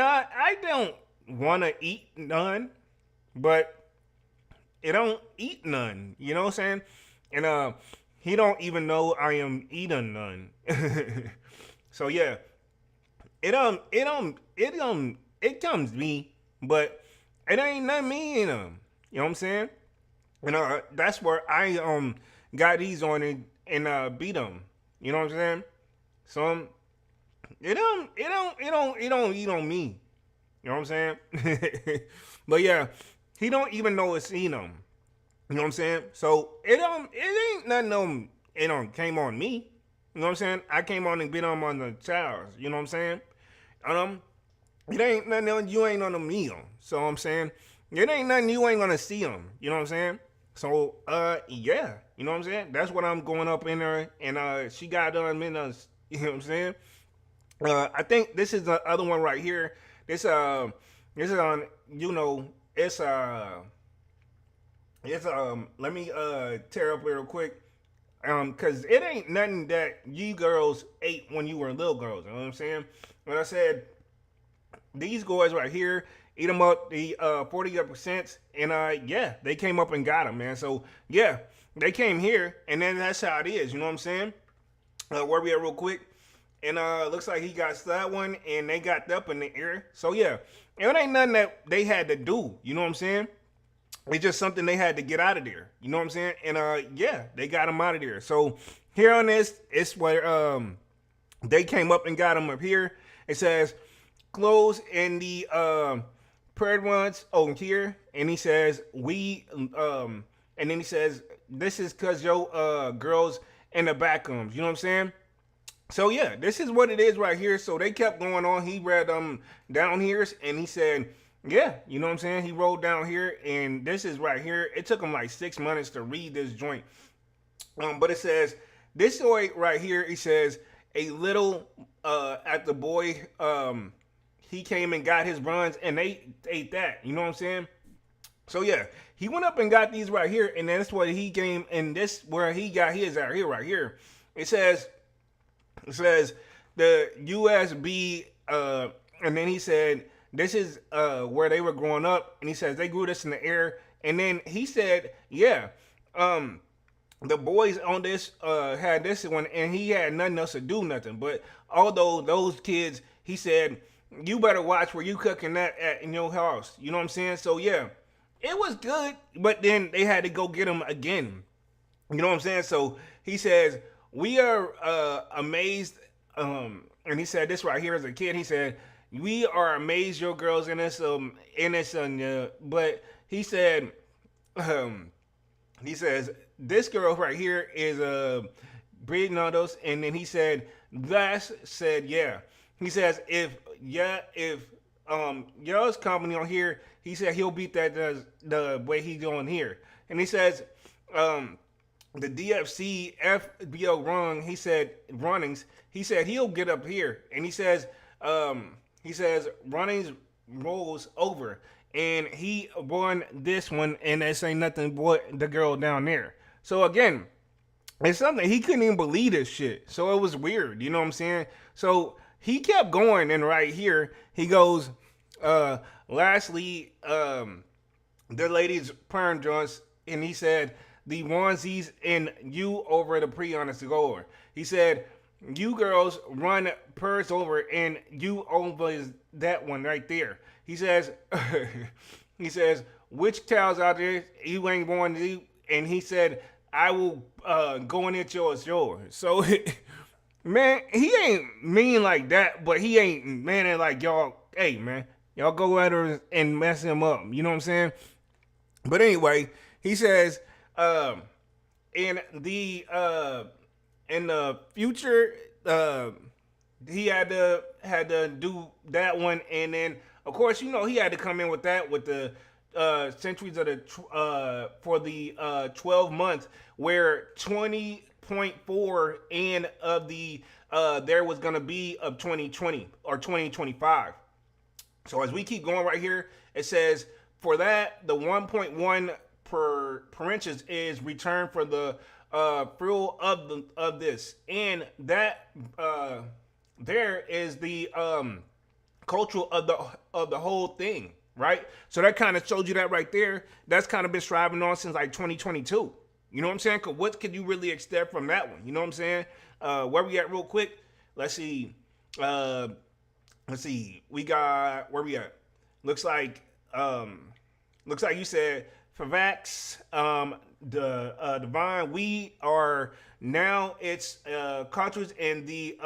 I don't want to eat none, but it don't eat none. You know what I'm saying? And he don't even know I am eating none. So yeah, it comes me, but it ain't nothing me in them. You know what I'm saying? And that's where I got these on and beat them. You know what I'm saying? So it don't eat on me. You know what I'm saying? But yeah, he don't even know it's in him. You know what I'm saying? So it ain't nothing it came on me. You know what I'm saying? I came on and beat him on the child. You know what I'm saying? It ain't nothing on you ain't on the meal. So I'm saying it ain't nothing you ain't gonna see them. You know what I'm saying? So yeah, you know what I'm saying? That's what I'm going up in there, and she got done in us. You know what I'm saying? I think this is the other one right here. This is on, it's let me tear up real quick. Cause it ain't nothing that you girls ate when you were little girls. You know what I'm saying? When I said these guys right here eat them up the 40%, and yeah, they came up and got them, man. So yeah, they came here, and then that's how it is. You know what I'm saying? Where we at real quick, and looks like he got that one, and they got up in the air. So yeah, it ain't nothing that they had to do. You know what I'm saying? It's just something they had to get out of there. You know what I'm saying? And yeah, they got him out of there. So here on this, it's where they came up and got him up here. It says clothes in the paired ones over here, and he says and then he says this is cause your girls in the back comes. You know what I'm saying? So yeah, this is what it is right here. So they kept going on. He read down here, and he said, yeah, you know what I'm saying? He rolled down here, and this is right here. It took him like 6 months to read this joint. But it says, this joint right here, he says, a little at the boy, he came and got his runs, and they ate that. You know what I'm saying? So yeah, he went up and got these right here, and that's what he came, and this where he got his out here, right here. It says the USB, and then he said, this is where they were growing up, and he says they grew this in the air, and then he said, yeah, the boys on this had this one, and he had nothing else to do, nothing. But although those kids, he said, you better watch where you cooking that at in your house. You know what I'm saying? So yeah, it was good, but then they had to go get him again. You know what I'm saying? So he says, we are amazed, and he said this right here as a kid, he said, we are amazed your girls in this but he said he says this girl right here is breeding on those, and then he said that's said yeah. He says if y'all's company on here, he said he'll beat that the way he's doing here. And he says the DFC FBO run, he said runnings, he said he'll get up here, and he says runnings rolls over, and he won this one, and this ain't nothing but the girl down there. So again, it's something he couldn't even believe this shit. So it was weird, you know what I'm saying? So he kept going, and right here he goes, lastly, the ladies perm joints, and he said the onesies and you over the pre-honest goer. He said you girls run purse over, and you over is that one right there. He says, he says, which cows out there you ain't going to do? And he said, I will go in at yours. So, man, he ain't mean like that, but he ain't man like y'all. Hey, man, Y'all go at her and mess him up. You know what I'm saying? But anyway, he says, in the future, he had to do that one, and then of course he had to come in with that with the centuries of the for the 12 months where 20.4 and of the there was gonna be of 2020 or 2025. So as we keep going right here, it says for that the 1.1 per inches is return for the fuel of this, and that there is the cultural of the whole thing, right? So that kind of showed you that right there. That's kind of been striving on since like 2022. You know what I'm saying? Cause what could you really expect from that one? You know what I'm saying? Where we at real quick? Let's see. We got where we at? Looks like you said for Vax, the Divine. We are now it's cartridge and the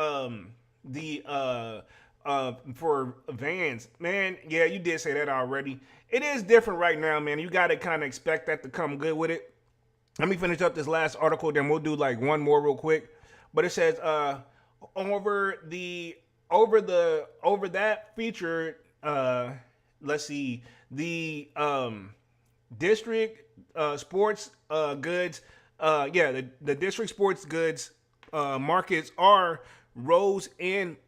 for Vans, man. Yeah, you did say that already. It is different right now, man. You got to kind of expect that to come good with it. Let me finish up this last article, then we'll do like one more real quick. But it says over that feature, let's see, the district sports goods, the district sports goods markets are rose in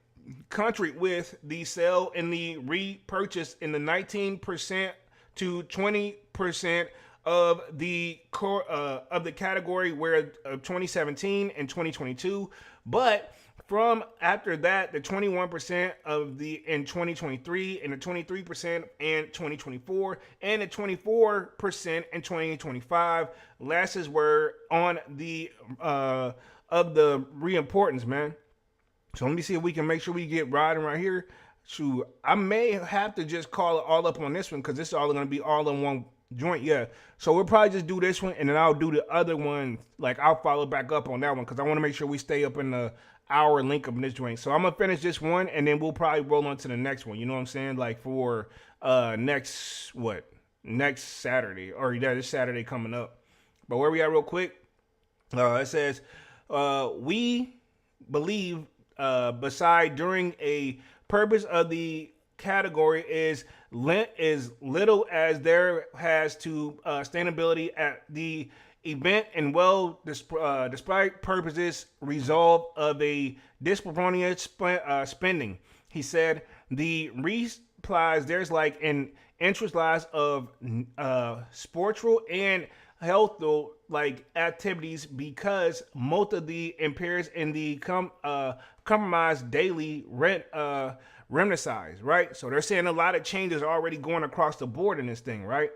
country with the sale and the repurchase in the 19% to 20% of the category where 2017 and 2022, but from after that, the 21% of the in 2023 and the 23% in 2024 and the 24% in 2025. Lastest were on the of the re-importance, man. So let me see if we can make sure we get riding right here. Shoot, I may have to just call it all up on this one because this is all going to be all in one joint. Yeah. So we'll probably just do this one and then I'll do the other one. Like I'll follow back up on that one because I want to make sure we stay up in the hour link up in this joint. So I'm going to finish this one and then we'll probably roll on to the next one. You know what I'm saying? Like for next Saturday or this Saturday coming up. But where we at real quick? It says, we believe beside during a purpose of the category is little as there has to sustainability at the event and despite purposes resolve of a disproportionate spending. He said the replies there's like an interest lies of sportual and healthful like activities because most of the impairs in the compromise daily rent size, right? So they're saying a lot of changes are already going across the board in this thing, right?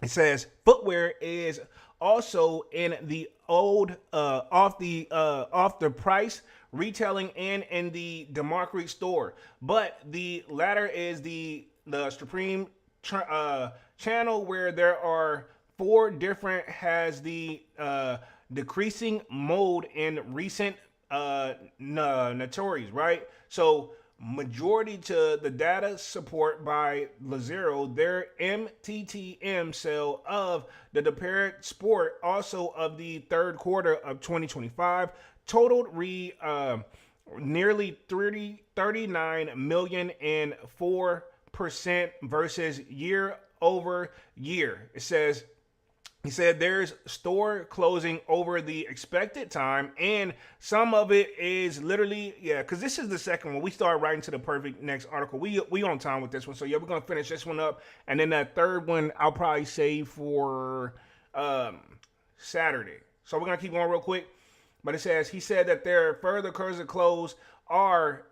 It says footwear is also in the old off the price retailing and in the democracy store, but the latter is the supreme channel where there are four different has the decreasing mode in recent notorious, right? So majority to the data support by Lazaro, their MTTM sale of the Depared Sport also of the third quarter of 2025 totaled nearly 39 million and 4% versus year over year. He said there's store closing over the expected time, and some of it is literally, because this is the second one. We started writing to the perfect next article. We on time with this one, so yeah, we're gonna finish this one up, and then that third one I'll probably save for Saturday. So we're gonna keep going real quick. But it says he said that their further cursor close are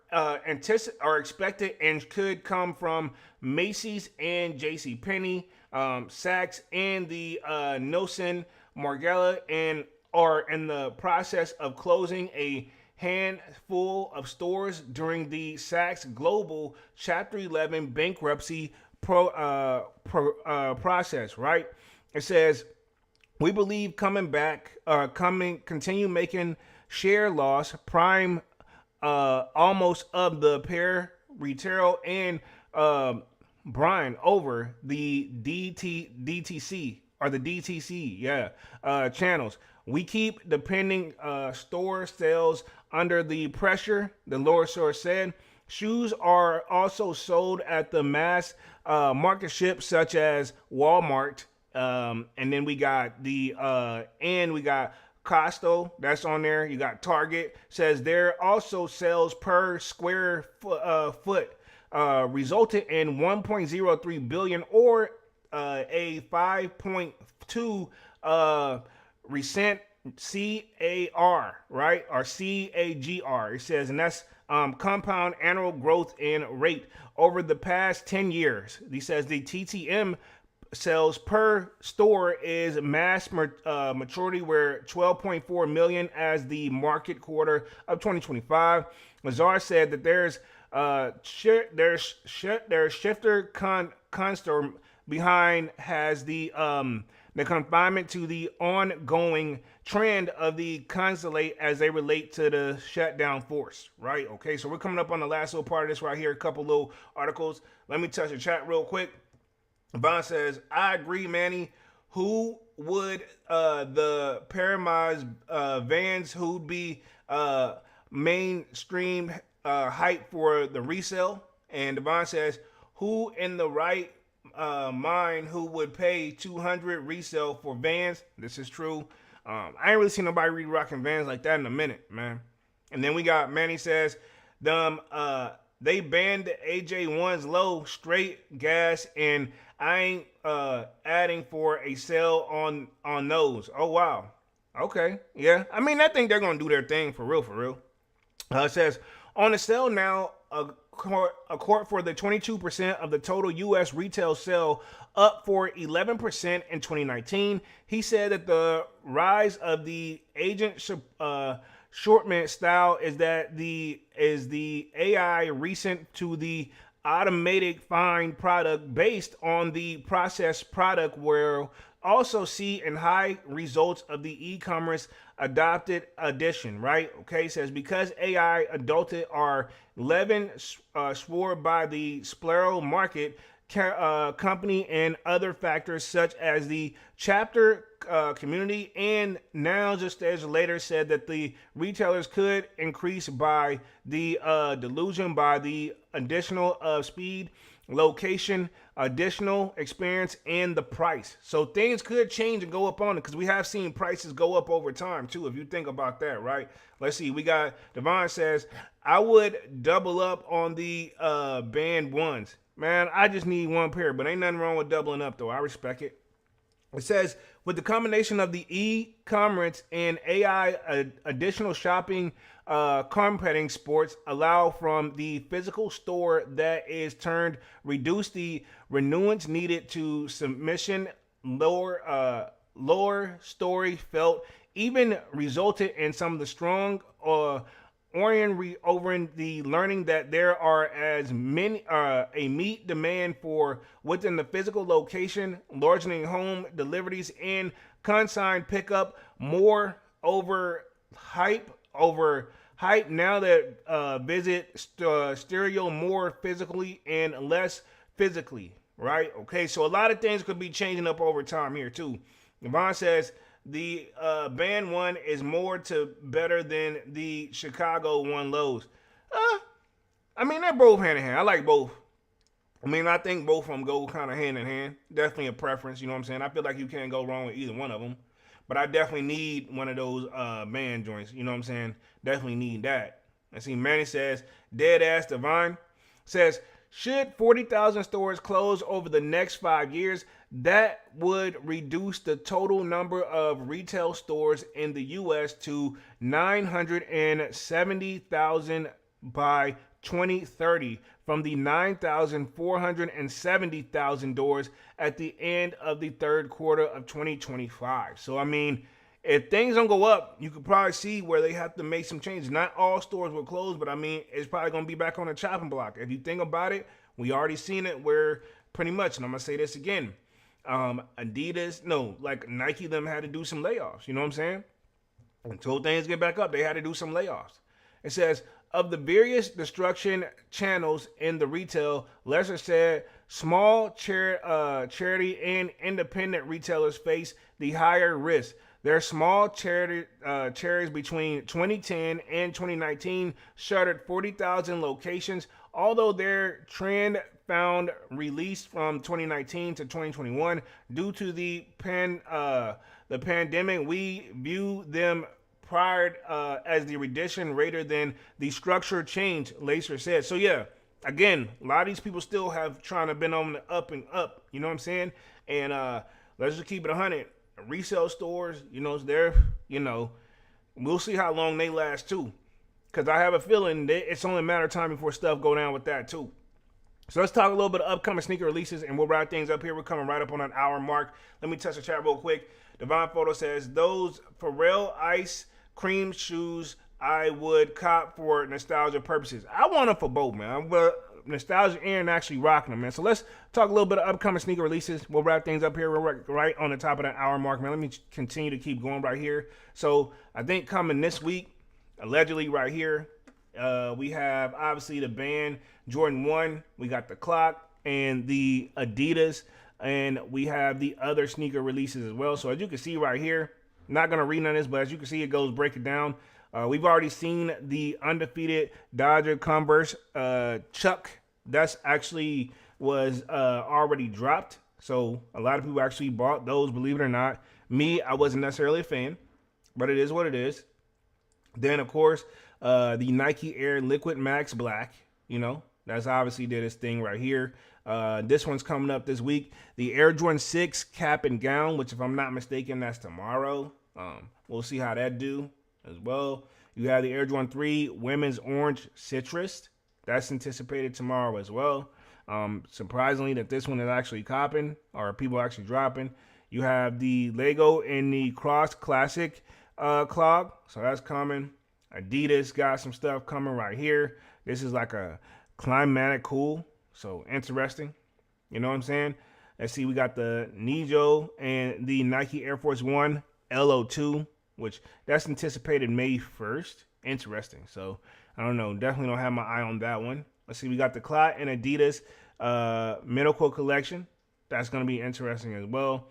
expected and could come from Macy's and JCPenney, Saks, and the Nielsen Margiela, and are in the process of closing a handful of stores during the Saks Global Chapter 11 bankruptcy process. Right? It says we believe continue making share loss almost of the pair retail and Brian over the DTC or the DTC, yeah, channels. We keep depending store sales under the pressure, the lower source said. Shoes are also sold at the mass market ships such as Walmart. And then we got we got Costco, that's on there. You got Target, says there also sales per square foot resulted in 1.03 billion or a 5.2 recent CAR, right? Or CAGR. It says, and that's compound annual growth in rate over the past 10 years. He says the TTM sales per store is mass maturity, where 12.4 million as the market quarter of 2025. Lazar said that there's shifter constor behind has the confinement to the ongoing trend of the consulate as they relate to the shutdown force, right? Okay, so we're coming up on the last little part of this right here, a couple little articles. Let me touch the chat real quick. Bond says, I agree, Manny. Who would the Paramount's Vans who'd be mainstream hype for the resale? And Devon says, who in the right mind who would pay 200 resale for Vans? This is true. I ain't really seen nobody really rocking Vans like that in a minute, man. And then we got Manny says, they banned the AJ1's low straight gas, and I ain't adding for a sale on those. Oh wow. Okay. Yeah. I mean, I think they're gonna do their thing for real, for real. It says on the sale now, a court for the 22% of the total U.S. retail sale, up for 11% in 2019. He said that the rise of the agent shortment style is the AI recent to the automated find product based on the processed product, where also see in high results of the e-commerce adopted edition, right? Okay, says because AI adopted are 11 swore by the Splero market company and other factors such as the chapter community, and now just as later said that the retailers could increase by the delusion by the additional speed, location, additional experience, and the price. So things could change and go up on it, because we have seen prices go up over time too, if you think about that, right? Let's see, we got Devon says, I would double up on the band ones. Man, I just need one pair, but ain't nothing wrong with doubling up though. I respect it. It says, with the combination of the e-commerce and AI, additional shopping competing sports allow from the physical store that is turned, reduce the renewance needed to submission, lower story felt, even resulted in some of the strong over in the learning that there are as many a meet demand for within the physical location, largely home deliveries and consigned pickup, more over hype now that visit stereo more physically and less physically, right? Okay, so a lot of things could be changing up over time here too. Yvonne says the band one is more to better than the Chicago one lows. I mean, they're both hand in hand. I like both. I mean, I think both of them go kind of hand in hand. Definitely a preference, you know what I'm saying? I feel like you can't go wrong with either one of them. But I definitely need one of those band joints, you know what I'm saying? Definitely need that. I see Manny says, dead ass Divine says, should 40,000 stores close over the next 5 years? That would reduce the total number of retail stores in the U.S. to 970,000 by 2030 from the 9,470,000 doors at the end of the third quarter of 2025. So, I mean, if things don't go up, you could probably see where they have to make some changes. Not all stores will close, but I mean, it's probably going to be back on the chopping block. If you think about it, we already seen it where pretty much, and I'm going to say this again, Adidas, no, like Nike, them had to do some layoffs. You know what I'm saying? Until things get back up, they had to do some layoffs. It says, of the various destruction channels in the retail, Lesser said Small charity and independent retailers face the higher risk. Their small charities between 2010 and 2019 shuttered 40,000 locations, although their trend found release from 2019 to 2021 due to the pandemic. We view them prior as the reduction rather than the structure change, Lacer said. So yeah, again, a lot of these people still have trying to been on the up and up. You know what I'm saying? And let's just keep it 100. Resale stores, they're, we'll see how long they last too. Because I have a feeling that it's only a matter of time before stuff go down with that too. So let's talk a little bit of upcoming sneaker releases, and we'll wrap things up here. We're coming right up on an hour mark. Let me touch the chat real quick. Divine Photo says, those Pharrell Ice cream shoes I would cop for nostalgia purposes. I want them for both, man. But nostalgia and actually rocking them, man. So let's talk a little bit of upcoming sneaker releases. We'll wrap things up here. We're right on the top of that hour mark, man. Let me continue to keep going right here. So I think coming this week, allegedly right here, we have obviously the band Jordan 1. We got the clock and the Adidas. And we have the other sneaker releases as well. So as you can see right here, not going to read on this, but as you can see, it goes break it down. We've already seen the undefeated Dodger Converse Chuck. That's actually was already dropped. So a lot of people actually bought those, believe it or not. Me, I wasn't necessarily a fan, but it is what it is. Then, of course, the Nike Air Liquid Max Black, that's obviously did its thing right here. This one's coming up this week. The Air Jordan 6 cap and gown, which if I'm not mistaken, that's tomorrow. We'll see how that do as well. You have the Air Jordan 3 Women's Orange Citrus. That's anticipated tomorrow as well. Surprisingly that this one is actually copping, or people actually dropping. You have the Lego and the Cross Classic clog. So that's coming. Adidas got some stuff coming right here. This is like a climatic cool. So interesting. You know what I'm saying? Let's see. We got the Nijo and the Nike Air Force One LO2, which that's anticipated May 1st. Interesting. So I don't know. Definitely don't have my eye on that one. Let's see. We got the Clot and Adidas Medical Collection. That's going to be interesting as well.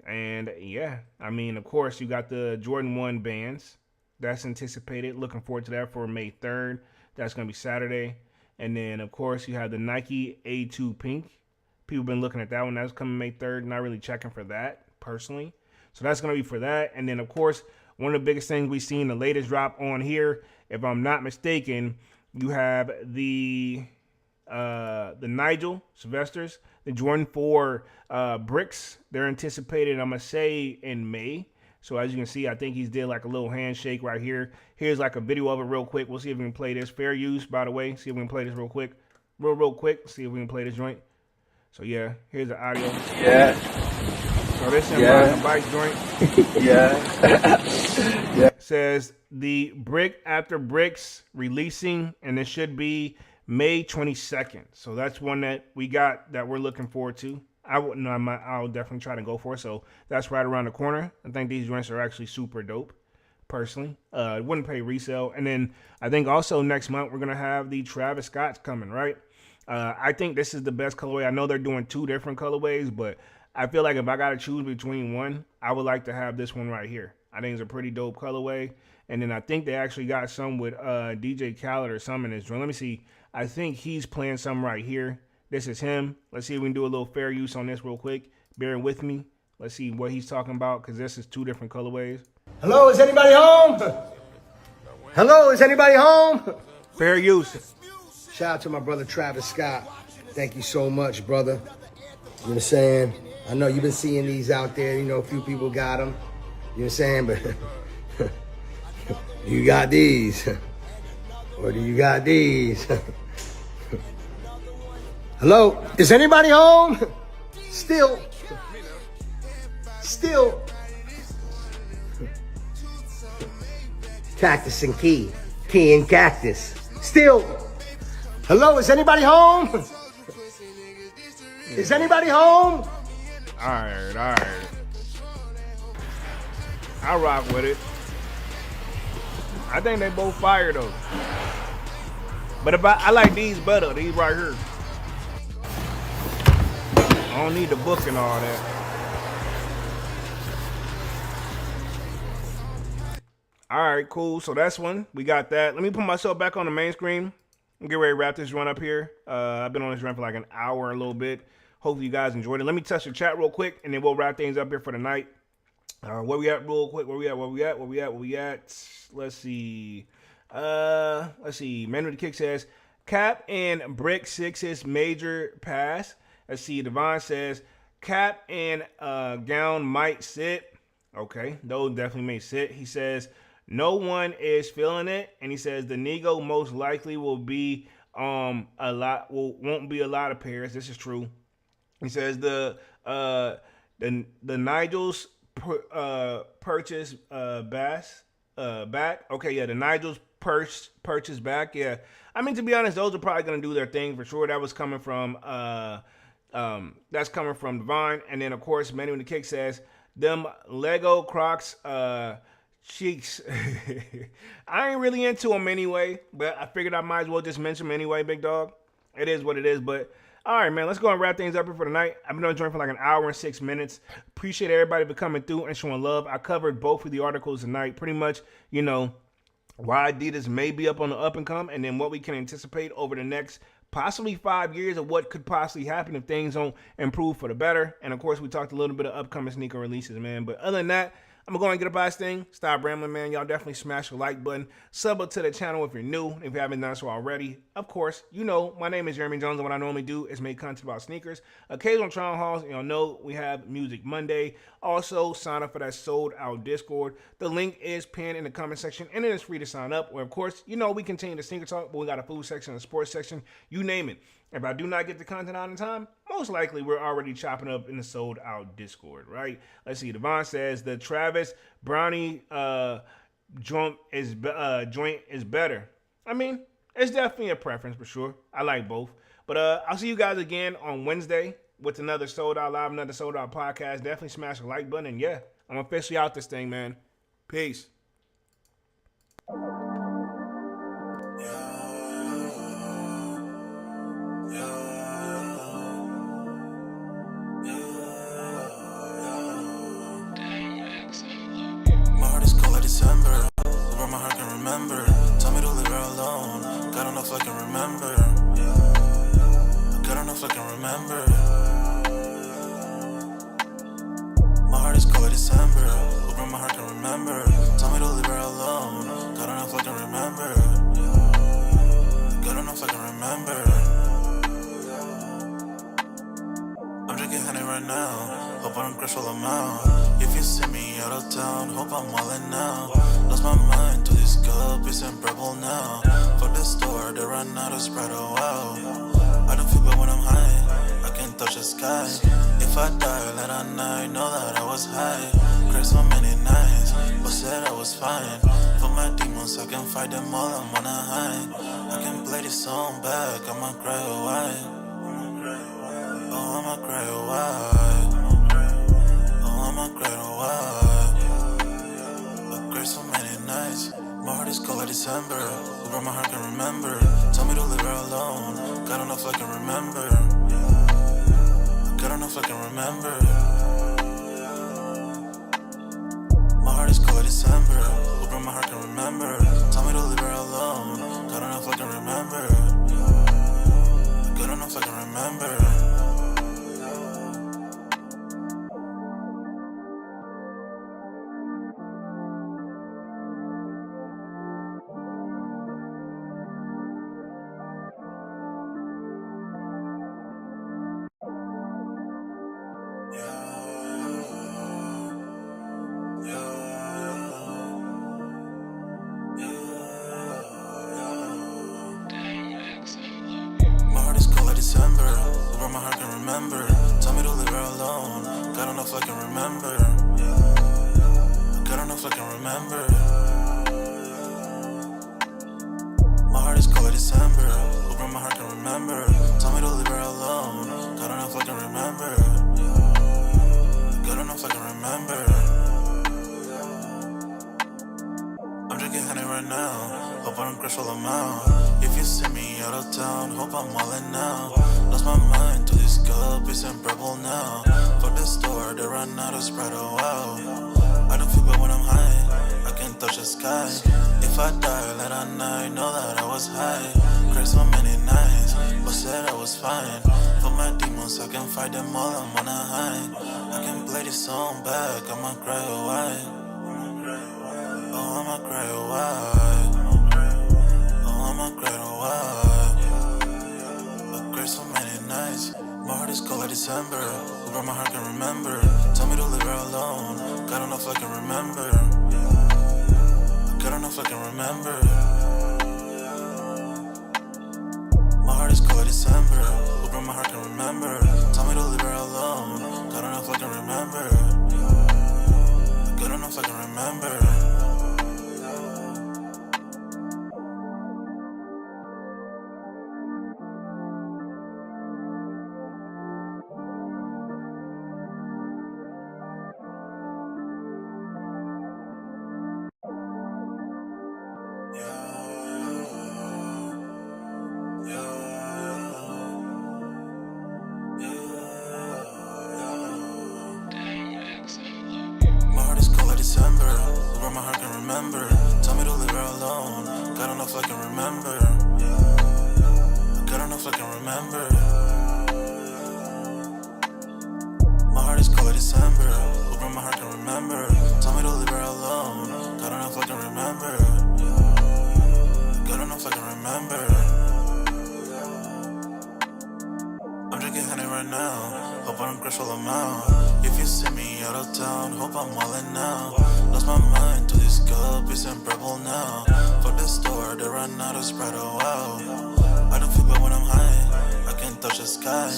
And yeah, I mean, of course, you got the Jordan 1 bands. That's anticipated. Looking forward to that for May 3rd. That's going to be Saturday. And then, of course, you have the Nike A2 Pink. People been looking at that one. That's coming May 3rd. Not really checking for that, personally. So that's going to be for that. And then, of course, one of the biggest things we've seen, the latest drop on here, if I'm not mistaken, you have the Nigel Sylvester's, the Jordan 4 bricks. They're anticipated, I'm going to say, in May. So as you can see, I think he's did like a little handshake right here. Here's like a video of it real quick. We'll see if we can play this. Fair use, by the way. See if we can play this real quick. Real quick. See if we can play this joint. So yeah, here's the audio. Yeah. So this is the bike joint. Yeah. Yeah. Says the brick after bricks releasing, and it should be May 22nd. So that's one that we got that we're looking forward to. I'll definitely try to go for it. So that's right around the corner. I think these joints are actually super dope, personally. Wouldn't pay resale. And then I think also next month we're gonna have the Travis Scott's coming, right? I think this is the best colorway. I know they're doing two different colorways, but I feel like if I gotta choose between one, I would like to have this one right here. I think it's a pretty dope colorway. And then I think they actually got some with DJ Khaled or something in this joint. Let me see. I think he's playing some right here. This is him. Let's see if we can do a little fair use on this real quick. Bear with me. Let's see what he's talking about, because this is two different colorways. Hello, is anybody home? Hello, is anybody home? Fair use. Shout out to my brother Travis Scott. Thank you so much, brother. You know what I'm saying? I know you've been seeing these out there. You know, a few people got them. You know what I'm saying? But you got these. Or do you got these? Hello, is anybody home? Still. Cactus and Key. Key and Cactus. Still. Hello, is anybody home? Is anybody home? All right. I rock with it. I think they both fire though. But if I like these better, these right here. I don't need the book and all that. All right, cool. So that's one. We got that. Let me put myself back on the main screen. I'm get ready to wrap this run up here. I've been on this run for like an hour and a little bit. Hopefully you guys enjoyed it. Let me touch the chat real quick, and then we'll wrap things up here for the night. Where we at real quick? Where we at? Let's see. Manu the Kick says, Cap and Brick Six's major pass. Let's see. Devon says, Cap and Gown might sit. Okay, those definitely may sit. He says, no one is feeling it, and he says the Nego most likely will be won't be a lot of pairs. This is true. He says the Nigel's purchase back. Okay, yeah, the Nigel's purchase back. Yeah, I mean, to be honest, those are probably gonna do their thing for sure. That was coming from that's coming from Divine, and then of course Manu in the Kick says them Lego Crocs cheeks. I ain't really into them anyway, but I figured I might as well just mention them anyway, big dog. It is what it is, but all right, man, let's go and wrap things up here for the night. I've been on the joint for like an hour and 6 minutes. Appreciate everybody for coming through and showing love. I covered both of the articles tonight, pretty much, you know, why Adidas may be up on the up and come, and then what we can anticipate over the next possibly 5 years of what could possibly happen if things don't improve for the better. And of course, we talked a little bit of upcoming sneaker releases, man. But other than that, I'm going to go and get up this thing. Stop rambling, man. Y'all definitely smash the like button. Sub up to the channel if you're new, if you haven't done so already. Of course, you know, my name is Jeremy Jones, and what I normally do is make content about sneakers. Occasional trial hauls, and y'all know we have Music Monday. Also, sign up for that sold out Discord. The link is pinned in the comment section, and it is free to sign up. Where, of course, you know, we continue the sneaker talk, but we got a food section, a sports section, you name it. If I do not get the content out in time, most likely we're already chopping up in the sold out Discord, right? Let's see. Devon says the Travis Brownie joint is better. I mean, it's definitely a preference for sure. I like both. But I'll see you guys again on Wednesday with another sold out live, another sold out podcast. Definitely smash the like button. And yeah, I'm officially out this thing, man. Peace. December, where my heart can remember. Tell me to leave her alone. God don't know if I can remember. God don't know if I can remember. My heart is cold like December, where my heart can remember. Tell me to leave her alone. God don't know if I can remember. God don't know if I can remember. I'm drinking honey right now. Hope I don't crash all I'm out. If you see me out of town, hope I'm wildin' now. Lost my mind to this cup, it's unbearable now. For the store, they run out of Sprite, oh wow. I don't feel bad when I'm high, I can't touch the sky. If I die late at night, know that I was high. Cried so many nights, but said I was fine. For my demons, I can fight them all, I'm on a high. I can play this song back, I'ma cry a while. Oh, I'ma cry a while. I'ma cry a while. I cried so many nights. My heart is cold like December, where my heart can remember. Tell me to leave her alone. God don't know if I can remember. God don't know if I can remember. My heart is cold like December, where my heart can remember. Tell me to leave her alone. God don't know if I can remember. God don't know if I can remember. December, where my heart can remember. Tell me to leave her alone. God don't know if I can remember. God don't know if I can remember. My heart is cold like December, where my heart can remember. Tell me to leave her alone. God don't know if I can remember. God don't know if I can remember. I'm drinking honey right now. Hope I don't crash all I'm out. If you see me out of town, hope I'm wildin' now. Lost my mind to this cup, it's unbearable now. For the store, they run out of Sprite, oh wow. I don't feel bad when I'm high, I can't touch the sky. If I die late at night, know that I was high. Cried so many nights, but said I was fine. For my demons, I can fight them all, I'm on a high. I can play this song back, I'ma cry a while. Oh, I'ma cry a while. Oh, I'ma cry a while. I cried so many nights. My heart is cold like December. Where my heart can remember. Tell me to leave her alone. God don't know if I can remember. God don't know if I can remember. My heart is cold like December. Where my heart can remember. Tell me to leave her alone. God don't know if I can remember. God don't know if I can remember. My heart is cold like December. Where my heart can remember. Tell me to leave her alone. God don't know if I can remember. God don't know if I can remember. My heart is cold like December. Where my heart can remember. Tell me to leave her alone. God don't know if I can remember. God don't know if I can remember. I'm drinking honey right now. Hope I don't crash all I'm out. If you see me out of town, hope I'm wildin' now. Lost my mind to this cup, it's unbearable now. For the store, they run out of Sprite, oh wow. I don't feel bad when I'm high, I can't touch the sky.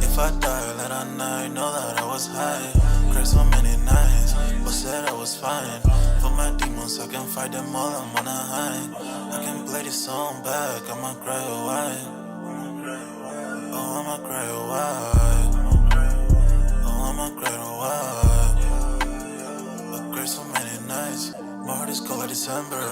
If I die late at night, know that I was high. Cried so many nights, but said I was fine. For my demons, I can fight them all, I'm on a high. I can play this song back, I'ma cry a while. Oh, I'ma cry a while. Oh, I'ma cry a while. I cried so many nights. My heart is cold like December.